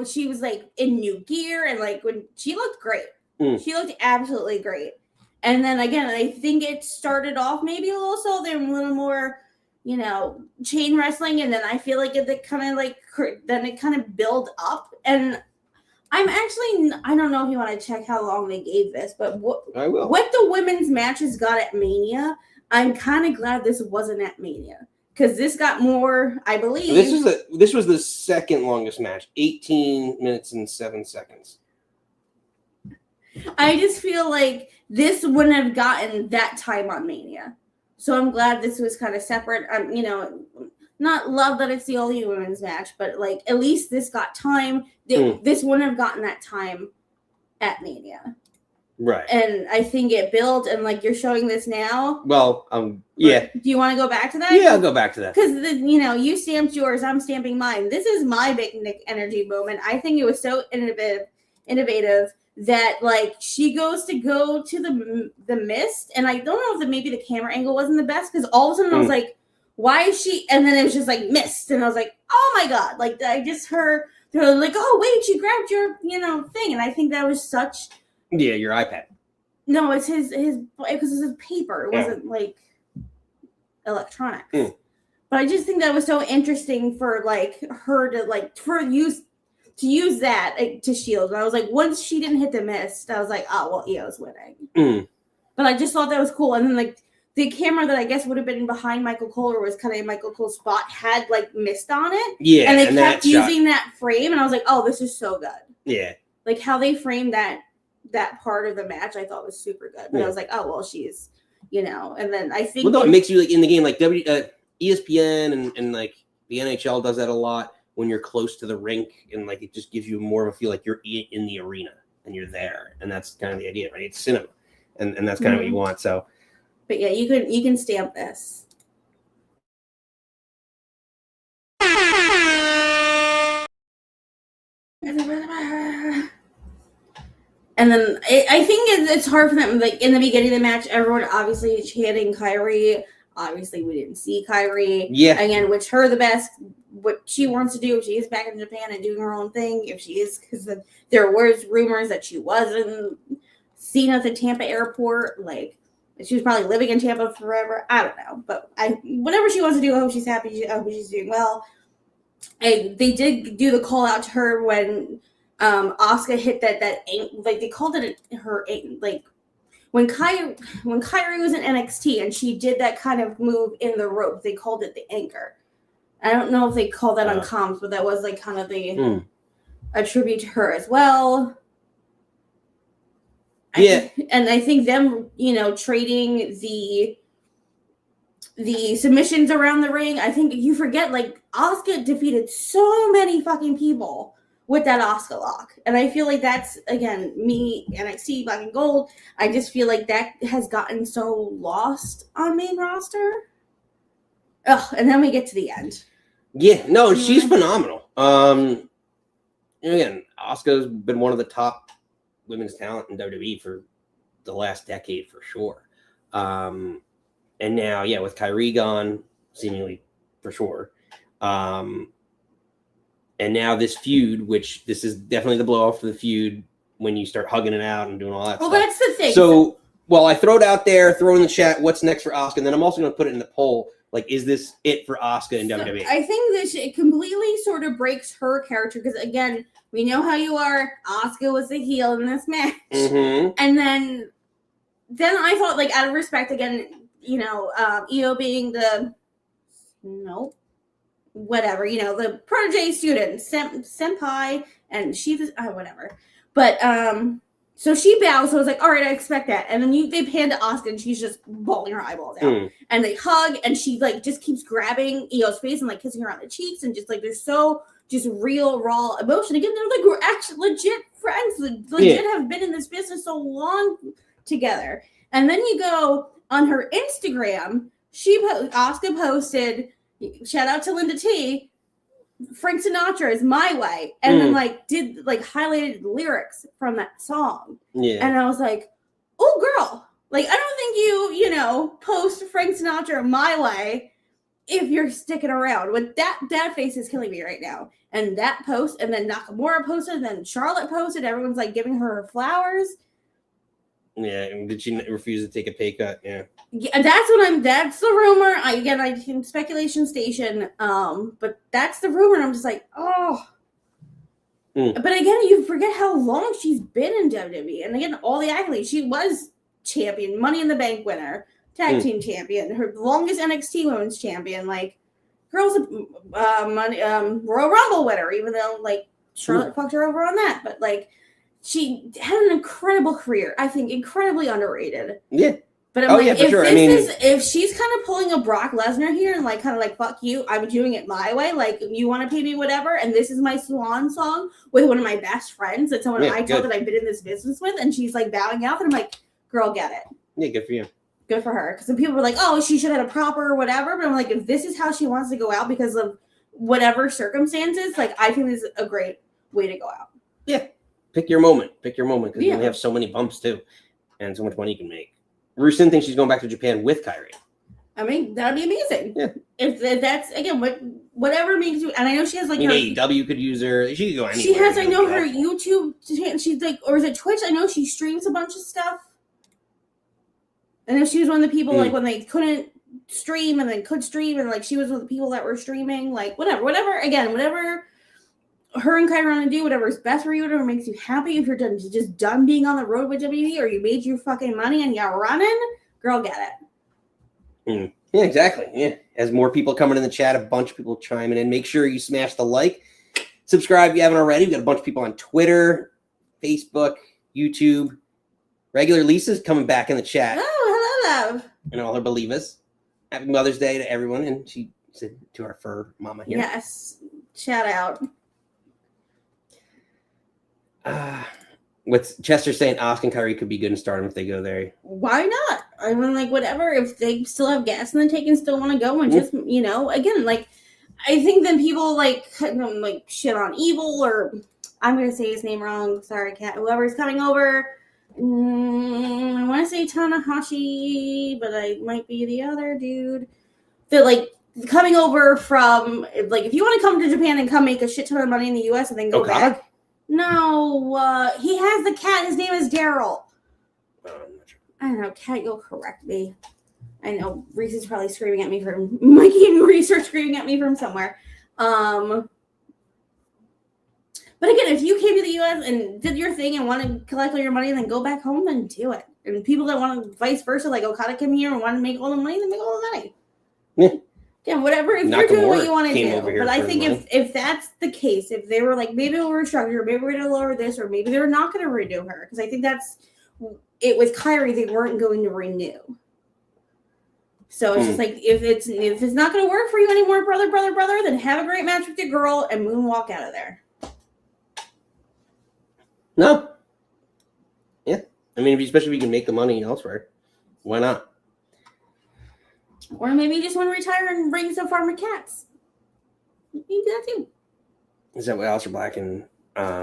she was like in new gear and like when she looked great. She looked absolutely great. And then again, I think it started off maybe a little slow, then a little more, chain wrestling, and then I feel like it kind of built up. And I don't know if you want to check how long they gave this, but what the women's matches got at Mania, I'm kind of glad this wasn't at Mania. Because this got more, I believe. This was the second longest match, 18 minutes and 7 seconds. I just feel like this wouldn't have gotten that time on Mania. So I'm glad this was kind of separate. Not love that it's the only women's match, but like at least this got time. This wouldn't have gotten that time at Mania. Right. And I think it built, and like you're showing this now. Well, yeah. Do you want to go back to that? Yeah, I'll go back to that. Because, you stamped yours, I'm stamping mine. This is my big Nick energy moment. I think it was so innovative that, like, she goes to the mist, and I don't know if maybe the camera angle wasn't the best, because all of a sudden I was like, why is she? And then it was just like mist, and I was like, oh my god! Like I just heard they're like, oh wait, she grabbed your thing, and I think that was such. Yeah, your iPad. No, it's his because it's his paper. It wasn't like electronics. But I just think that was so interesting for like her to use that to shield. And I was like, once she didn't hit the mist, I was like, oh well, Io's winning. But I just thought that was cool. And then like the camera that I guess would have been behind Michael Cole or was kind of in Michael Cole's spot had like mist on it. Yeah, and they kept using that frame, and I was like, oh, this is so good. Yeah, like how they framed that part of the match, I thought was super good. But I was like, oh well, she's and then I think it makes you like in the game, like ESPN and like the NHL does that a lot when you're close to the rink, and like it just gives you more of a feel like you're in the arena and you're there, and that's kind of the idea, right? It's cinema, and that's kind of what you want. So, but yeah, you can stamp this. And then I think it's hard for them. Like in the beginning of the match, everyone obviously chanting Kyrie. Obviously, we didn't see Kyrie. Yeah. Again, wish her the best. What she wants to do if she is back in Japan and doing her own thing. If she is, because there was rumors that she wasn't seen at the Tampa airport. Like she was probably living in Tampa forever. I don't know, but whatever she wants to do, I hope she's happy. I hope she's doing well. And they did do the call out to her when Asuka hit that like they called it her like when Kyrie was in NXT and she did that kind of move in the rope, they called it the anchor. I don't know if they called that on comms, but that was like kind of the a tribute to her as well. Yeah, and I think them trading the submissions around the ring. I think you forget like Asuka defeated so many fucking people with that Asuka lock. And I feel like that's, again, me, NXT, Black and Gold. I just feel like that has gotten so lost on main roster. Ugh, and then we get to the end. Yeah, no, she's phenomenal. Again, Asuka's been one of the top women's talent in WWE for the last decade for sure. And now, yeah, with Kyrie gone, seemingly for sure. And now this feud, which this is definitely the blow off for the feud when you start hugging it out and doing all that stuff. Well, that's the thing. So, I throw it out there, throw in the chat, what's next for Asuka? And then I'm also going to put it in the poll. Like, is this it for Asuka in WWE? I think this it completely sort of breaks her character because, again, we know how you are. Asuka was the heel in this match. And then I thought, like, out of respect, again, Iyo being the the protege student, senpai, and she's whatever. But so she bows. So I was like, all right, I expect that. And then they pan to Asuka, and she's just bawling her eyeballs out. And they hug, and she like just keeps grabbing Io's face and like kissing her on the cheeks, and just like there's so just real raw emotion. Again, they're like we're actually legit friends, legit have been in this business so long together. And then you go on her Instagram. Asuka posted. Shout out to Linda T. Frank Sinatra is My Way, and then highlighted lyrics from that song. Yeah, and I was like, "Oh, girl! Like, I don't think you post Frank Sinatra My Way if you're sticking around." With that face is killing me right now. And that post, and then Nakamura posted, and then Charlotte posted. Everyone's like giving her flowers. Yeah, and did she refuse to take a pay cut? Yeah. Yeah, that's the rumor. I can speculation station. But that's the rumor. And I'm just like, oh. But again, you forget how long she's been in WWE. And again, all the accolades. She was champion, Money in the Bank winner, tag team champion, her longest NXT women's champion. Like, girl's a Royal Rumble winner, even though like Charlotte fucked her over on that. But like, she had an incredible career. I think incredibly underrated. Yeah. But I'm like, if she's kind of pulling a Brock Lesnar here and like kind of like fuck you, I'm doing it my way. Like you want to pay me whatever, and this is my swan song with one of my best friends, that's someone I tell that I've been in this business with, and she's like bowing out, and I'm like, girl, get it. Yeah, good for you. Good for her. Because some people were like, oh, she should have had a proper whatever. But I'm like, if this is how she wants to go out because of whatever circumstances, like I think this is a great way to go out. Yeah, pick your moment. Pick your moment because you only have so many bumps too, and so much money you can make. Rusin thinks she's going back to Japan with Kyrie. I mean, that'd be amazing. Yeah. If that's, again, whatever makes you, and I know she has like her AEW could use her. She could go anywhere. She has, I know, her YouTube, she's like, or is it Twitch? I know she streams a bunch of stuff. I know she was one of the people, like, when they couldn't stream and then could stream, and like she was one of the people that were streaming, like, whatever, whatever her and Kyrie want to do, whatever is best for you, whatever makes you happy. If you're just done being on the road with WWE, or you made your fucking money and you're running, girl, get it. Yeah, exactly. Yeah. As more people coming in the chat, a bunch of people chiming in. Make sure you smash the like. Subscribe if you haven't already. We've got a bunch of people on Twitter, Facebook, YouTube. Regular Lisa's coming back in the chat. Oh, hello, love. And all her believers. Happy Mother's Day to everyone. And she said to our fur mama here. Yes. Shout out. What's Chester saying? Asuka and Kyrie could be good in Stardom if they go there. Why not? I mean, like, whatever. If they still have gas in the tank and still want to go and just, you know, again, like, I think then people like shit on Evil, or I'm gonna say his name wrong. Sorry, Kat. Whoever's coming over. I want to say Tanahashi, but I might be the other dude. That like coming over from like, if you want to come to Japan and come make a shit ton of money in the U.S. and then go back. No, he has the cat. His name is Daryl. I don't know. Cat, you'll correct me. I know Reese is probably screaming at me from Mikey and Reese are screaming at me from somewhere. But again, if you came to the U.S. and did your thing and want to collect all your money and then go back home, then do it. And people that want to vice versa, like Okada came here and want to make all the money, then make all the money. Yeah. Yeah, whatever. If you're doing what you want to do, but I think if that's the case, if they were like, maybe we'll restructure, maybe we're going to lower this, or maybe they're not going to renew her, because I think that's it with Kyrie. They weren't going to renew. So it's just like, if it's not going to work for you anymore, brother, then have a great match with your girl and moonwalk out of there. No. Yeah. I mean, especially if you can make the money elsewhere, why not? Or maybe you just want to retire and bring some farmer cats. You can do that too. Is that what Aleister Black and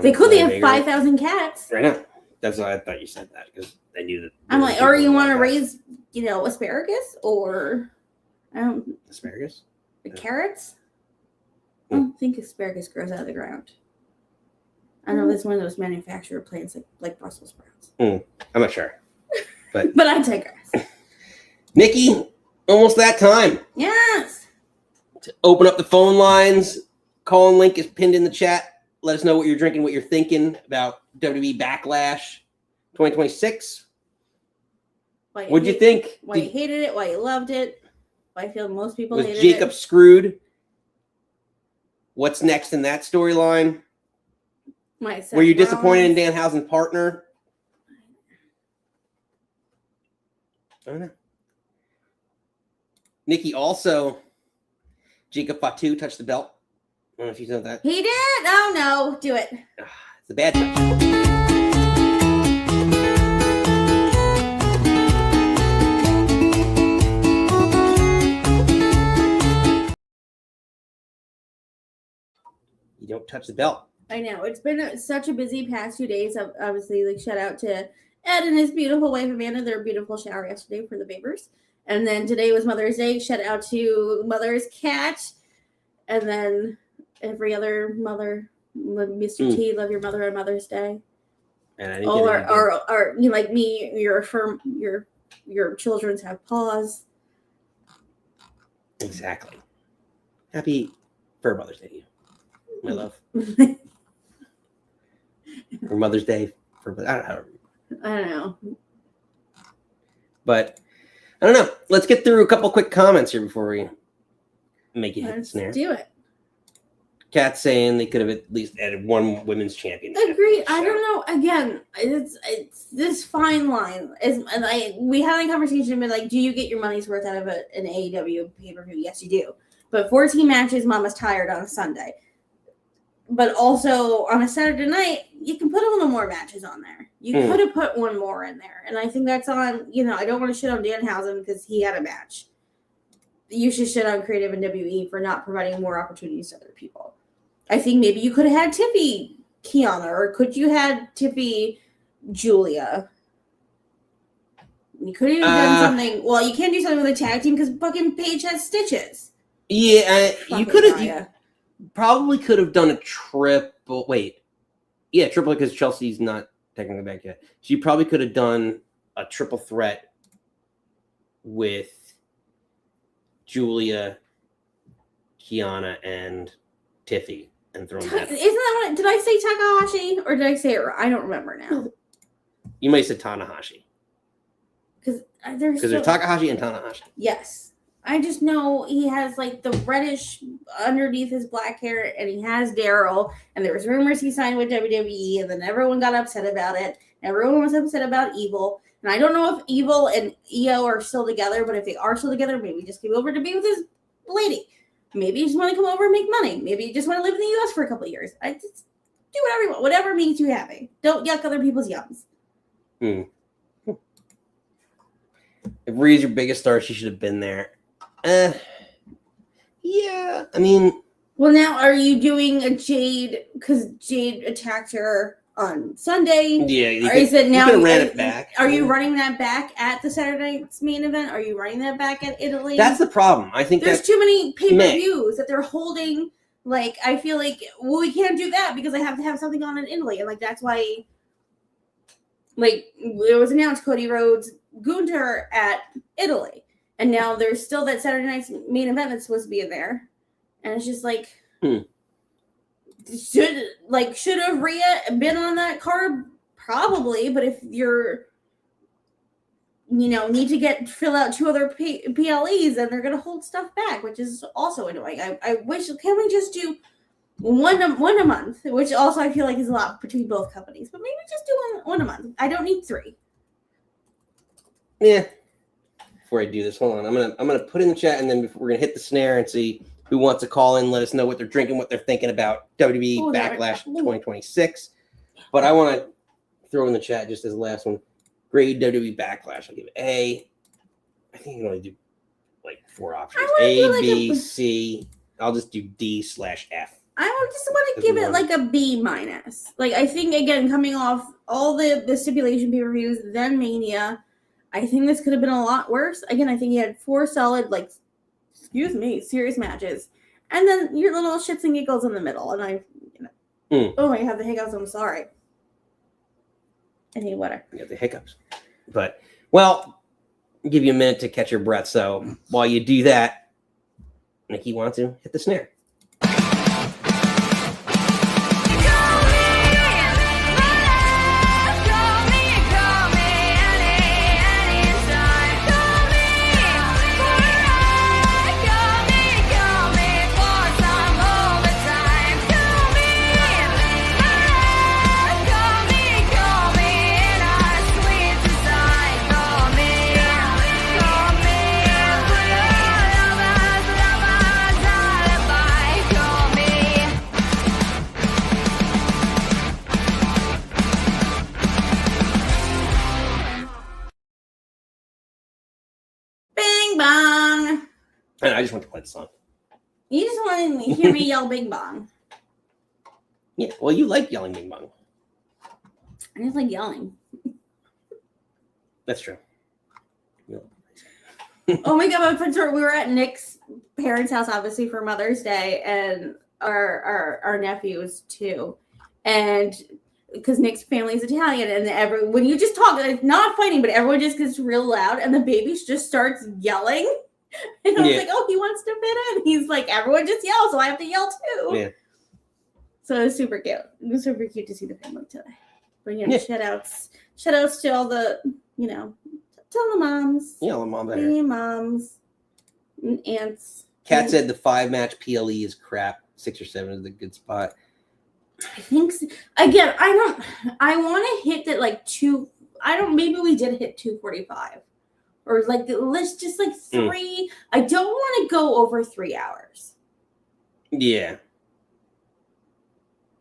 they could? They have 5,000 cats right now. That's why I thought you said that, because they knew that. I'm like, or you want to raise, you know, asparagus, or asparagus, carrots. I don't think asparagus grows out of the ground. I know that's one of those manufacturer plants like Brussels sprouts. I'm not sure, but but I digress. Nikki. Almost that time. Yes. To open up the phone lines. Call-in link is pinned in the chat. Let us know what you're drinking, what you're thinking about WWE Backlash 2026. What'd you think? Why you hated it? Why you loved it? Why I feel most people hated it? Was Jacob screwed? What's next in that storyline? Were you disappointed in Danhausen's partner? I don't know. Nikki also, Jacob Fatu touched the belt. I don't know if you know that. He did? Oh, no. Do it. It's a bad touch. You don't touch the belt. I know. It's been such a busy past 2 days. Obviously, like, shout out to Ed and his beautiful wife, Amanda. Their beautiful shower yesterday for the Babers. And then today was Mother's Day. Shout out to Mother's Cat. And then every other mother, Mr. T, love your mother on Mother's Day. And I didn't or you know, like me, your children's have paws. Exactly. Happy for Mother's Day to you, my love. For Mother's Day, I don't know. But I don't know. Let's get through a couple quick comments here before we make you hit the snare. Let's do it. Kat saying they could have at least added one women's champion. Agreed. I don't know. Again, it's this fine line. We had a conversation, but like, do you get your money's worth out of an AEW pay-per-view? Yes, you do. But 14 matches, Mama's tired on a Sunday. But also on a Saturday night, you can put a little more matches on there. You could have put one more in there. And I think that's on, I don't want to shit on Danhausen because he had a match. You should shit on Creative and WWE for not providing more opportunities to other people. I think maybe you could have had Tiffy Kiana, or could you had Tiffy Julia? You could have done something. Well, you can't do something with a tag team because fucking Paige has stitches. Yeah, you could have. You probably could have done a triple. Wait, yeah, triple because Chelsea's not technically back yet. So you probably could have done a triple threat with Julia, Kiana, and Tiffy, and thrown that. Isn't that what? Did I say Takahashi or did I say it? I don't remember now. You might have said Tanahashi Because there's Takahashi and Tanahashi. Yes. I just know he has like the reddish underneath his black hair, and he has Daryl, and there was rumors he signed with WWE, and then everyone got upset about it. Everyone was upset about Evil, and I don't know if Evil and Iyo are still together, but if they are still together, maybe he just came over to be with his lady. Maybe you just want to come over and make money. Maybe you just want to live in the U.S. for a couple of years. I just do whatever you want, whatever makes you happy. Don't yuck other people's yums. If Rhea's your biggest star, she should have been there. Yeah, I mean. Well, now are you doing a Jade because Jade attacked her on Sunday? Yeah, or is it now? You ran it back. Are you running that back at the Saturday night's main event? Are you running that back at Italy? That's the problem. I think there's too many pay-per-views that they're holding. Like, I feel like, well, we can't do that because I have to have something on in Italy, and like that's why. Like, it was announced Cody Rhodes, Gunther at Italy. And now there's still that Saturday night's main event that's supposed to be in there. And it's just like, should have Rhea been on that card? Probably. But if you're, need to fill out 2 other PLEs, then they're going to hold stuff back, which is also annoying. I wish, can we just do one a month? Which also I feel like is a lot between both companies. But maybe just do one a month. I don't need 3. Yeah. Before I do this, hold on. I'm gonna put in the chat, and then we're gonna hit the snare and see who wants to call in. Let us know what they're drinking, what they're thinking about WWE Backlash 2026. But I want to throw in the chat just as the last one. Grade WWE Backlash. I'll give it A. I think you can only do like 4 options. A, B, C. I'll just do D/F. I just want to give it like a B-. Like, I think, again, coming off all the stipulation pay-per-views, then Mania, I think this could have been a lot worse. Again, I think he had 4 solid, serious matches. And then your little shits and giggles in the middle. And oh, I have the hiccups. I'm sorry. I need water. You have the hiccups. But, well, I'll give you a minute to catch your breath. So while you do that, Nikki wants to hit the snare. And I just want to play the song. You just want to hear me yell Bing Bong. Yeah, well, you like yelling Bing Bong. I just like yelling. That's true. Oh my god, we were at Nick's parents' house, obviously, for Mother's Day, and our nephews, too. And because Nick's family is Italian, and when you just talk, it's not fighting, but everyone just gets real loud, and the baby just starts yelling. And I was like, oh, he wants to fit in. He's like, everyone just yell, so I have to yell too. Yeah. So it was super cute. It was super cute to see the family today. But shout outs to all the, tell the moms. Yeah, all the moms out here. here. Moms and aunts. Kat said the 5-match PLE is crap. 6 or 7 is a good spot. I think so. Again, I want to hit that like 2. Maybe we did hit 2:45, or like let's just like 3. I don't want to go over 3 hours. Yeah.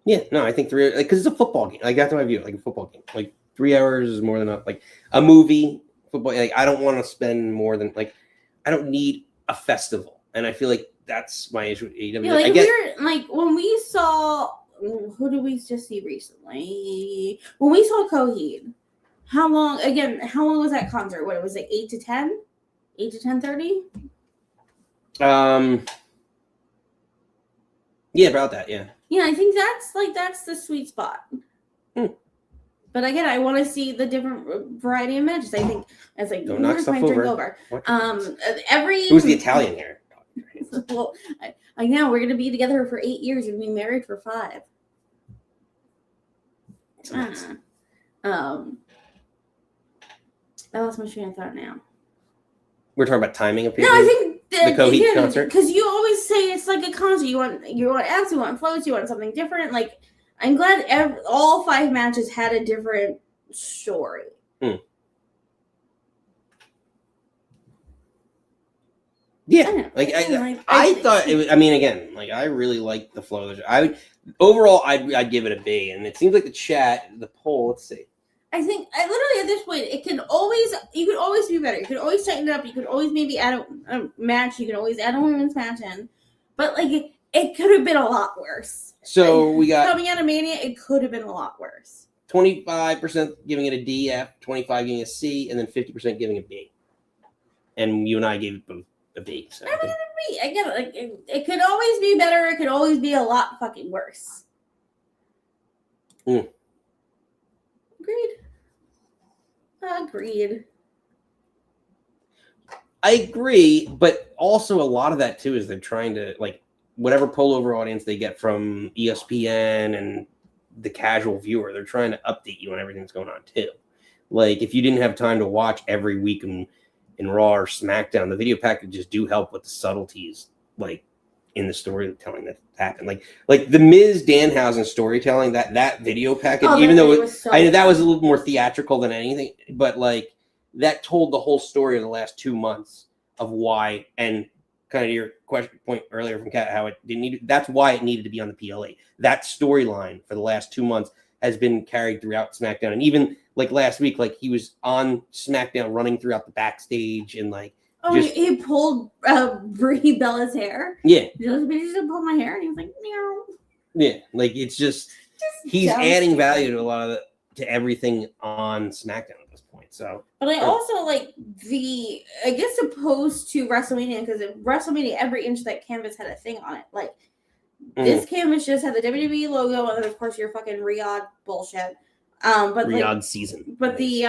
Yeah, no, I think 3, because it's a football game. Like, that's how I view it, like a football game. Like, 3 hours is more than enough. Like, a movie, football, like, I don't want to spend more than, like, I don't need a festival. And I feel like that's my issue with AEW. Yeah, like, when we saw, who did we just see recently? When we saw Coheed, how long was that concert? What, was it 8 to 10? 8 to 10:30? Yeah, about that, yeah. Yeah, I think that's the sweet spot. But again, I want to see the different variety of matches. I think it's like, don't knock stuff over. Who's the Italian here? Well, I know we're gonna be together for 8 years and be married for 5. I lost my train of thought now. We're talking about timing of people. No, I think the Coheed concert, because you always say it's like a concert. You want acts, you want floats, you want something different. Like, I'm glad all 5 matches had a different story. Yeah, I thought it was. I mean, again, like, I really liked the flow of the show. Overall, I'd give it a B, and it seems like the poll. Let's see. I think literally at this point, you could always be better. You could always tighten it up. You could always maybe add a match. You could always add a women's match in, but like it could have been a lot worse. So we got coming out of Mania, it could have been a lot worse. 25% giving it a D, F, 25 giving it a C, and then 50% giving it a B. And you and I gave it both a B. So I mean, again, like it could always be better. It could always be a lot fucking worse. Agreed. I agree, but also a lot of that too is they're trying to, like, whatever pullover audience they get from ESPN and the casual viewer, they're trying to update you on everything that's going on too. Like, if you didn't have time to watch every week in Raw or SmackDown, the video packages do help with the subtleties, like in the storytelling that happened. Like the Miz Danhausen storytelling, that video package, even though I know that was a little more theatrical than anything, but like that told the whole story of the last 2 months of why, and kind of your point earlier from Kat, how it didn't need. That's why it needed to be on the PLA. That storyline for the last 2 months has been carried throughout SmackDown, and even like last week, like he was on SmackDown running throughout the backstage and like. Oh, he pulled Brie Bella's hair. Yeah. He just pulled my hair, and he was like, meow. Yeah, like it's just he's adding value to a lot of to everything on SmackDown at this point. So, but I also like I guess opposed to WrestleMania, because at WrestleMania every inch of that canvas had a thing on it. Like this canvas just had the WWE logo, and then of course your fucking Riyadh bullshit. But Riyadh season. But the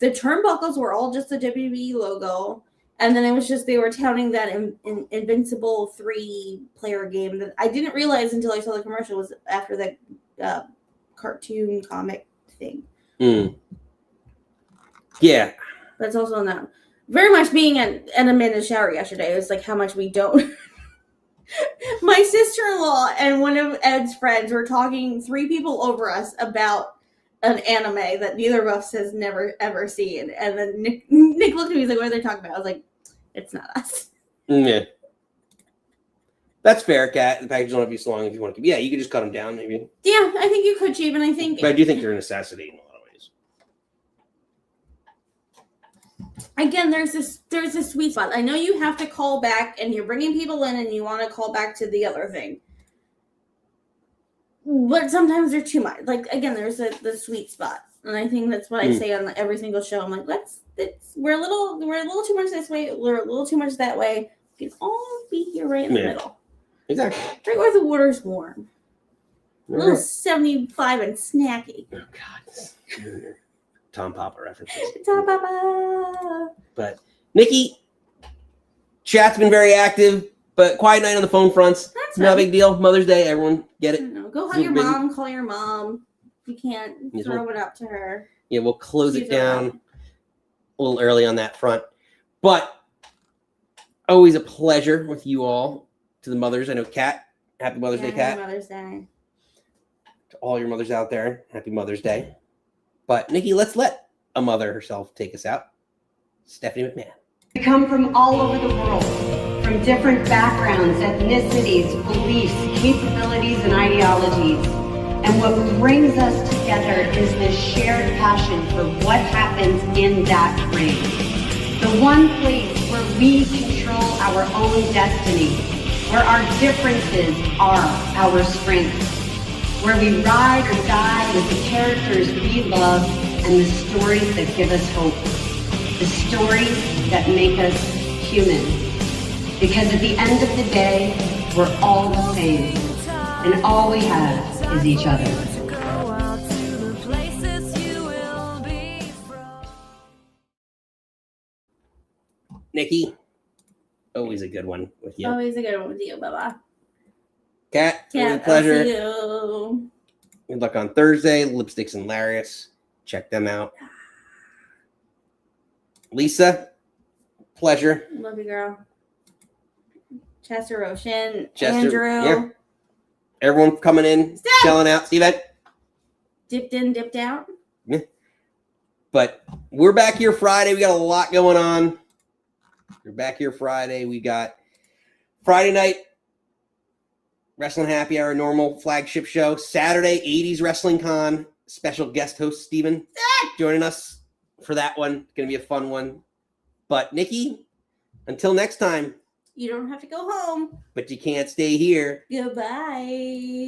turnbuckles were all just the WWE logo. And then it was just, they were touting that Invincible 3-player game that I didn't realize until I saw the commercial was after that cartoon comic thing. Yeah. That's also not very much being at Amanda's shower yesterday. It was like how much we don't. My sister-in-law and one of Ed's friends were talking, 3 people over us, about an anime that neither of us has never ever seen. And then Nick looked at me, he's like, what are they talking about? I was like, it's not us. Yeah. That's fair, Kat. The package don't have to be so long if you want to. Yeah, you could just cut them down, maybe. Yeah, I think you could, Chief, and I think. But I do think they're a necessity in a lot of ways. Again, there's this sweet spot. I know you have to call back, and you're bringing people in, and you want to call back to the other thing. But sometimes they're too much. Like, again, there's the sweet spot. And I think that's what I say on every single show. I'm like, we're a little too much this way. We're a little too much that way. We can all be here right in the middle. Exactly. Right where the water's warm. A little 75 and snacky. Oh, God. Tom Papa references. Tom Papa. But, Nikki, chat's been very active, but quiet night on the phone fronts. That's not a big deal. Mother's Day, everyone get it. Go hug your mom, call your mom. If you can't, throw it up to her. Yeah, we'll close it down a little early on that front. But always a pleasure with you all. To the mothers, I know Kat Happy Mother's Day, Happy Kat. Mother's Day. To all your mothers out there, happy Mother's Day. But Nikki, let's let a mother herself take us out. Stephanie McMahon. We come from all over the world, from different backgrounds, ethnicities, beliefs, capabilities, and ideologies. And what brings us together is this shared passion for what happens in that ring. The one place where we control our own destiny, where our differences are our strengths, where we ride or die with the characters we love and the stories that give us hope, the stories that make us human. Because at the end of the day, we're all the same, and all we have is each other. Nikki, always a good one with you. Always a good one with you, Bubba. Kat, always a Cat, pleasure. I'll see you. Good luck on Thursday. Lipsticks and Larius. Check them out. Lisa, pleasure. Love you, girl. Chester Roshan, Chester, Andrew. yeah. Everyone coming in, Steph! shelling out. See that? Dipped in, dipped out. But we're back here Friday. We got a lot going on. We're back here Friday. We got Friday night Wrestling Happy Hour, normal flagship show. Saturday, 80s Wrestling Con. Special guest host, Steven, joining us for that one. It's going to be a fun one. But, Nikki, until next time. You don't have to go home. But you can't stay here. Goodbye.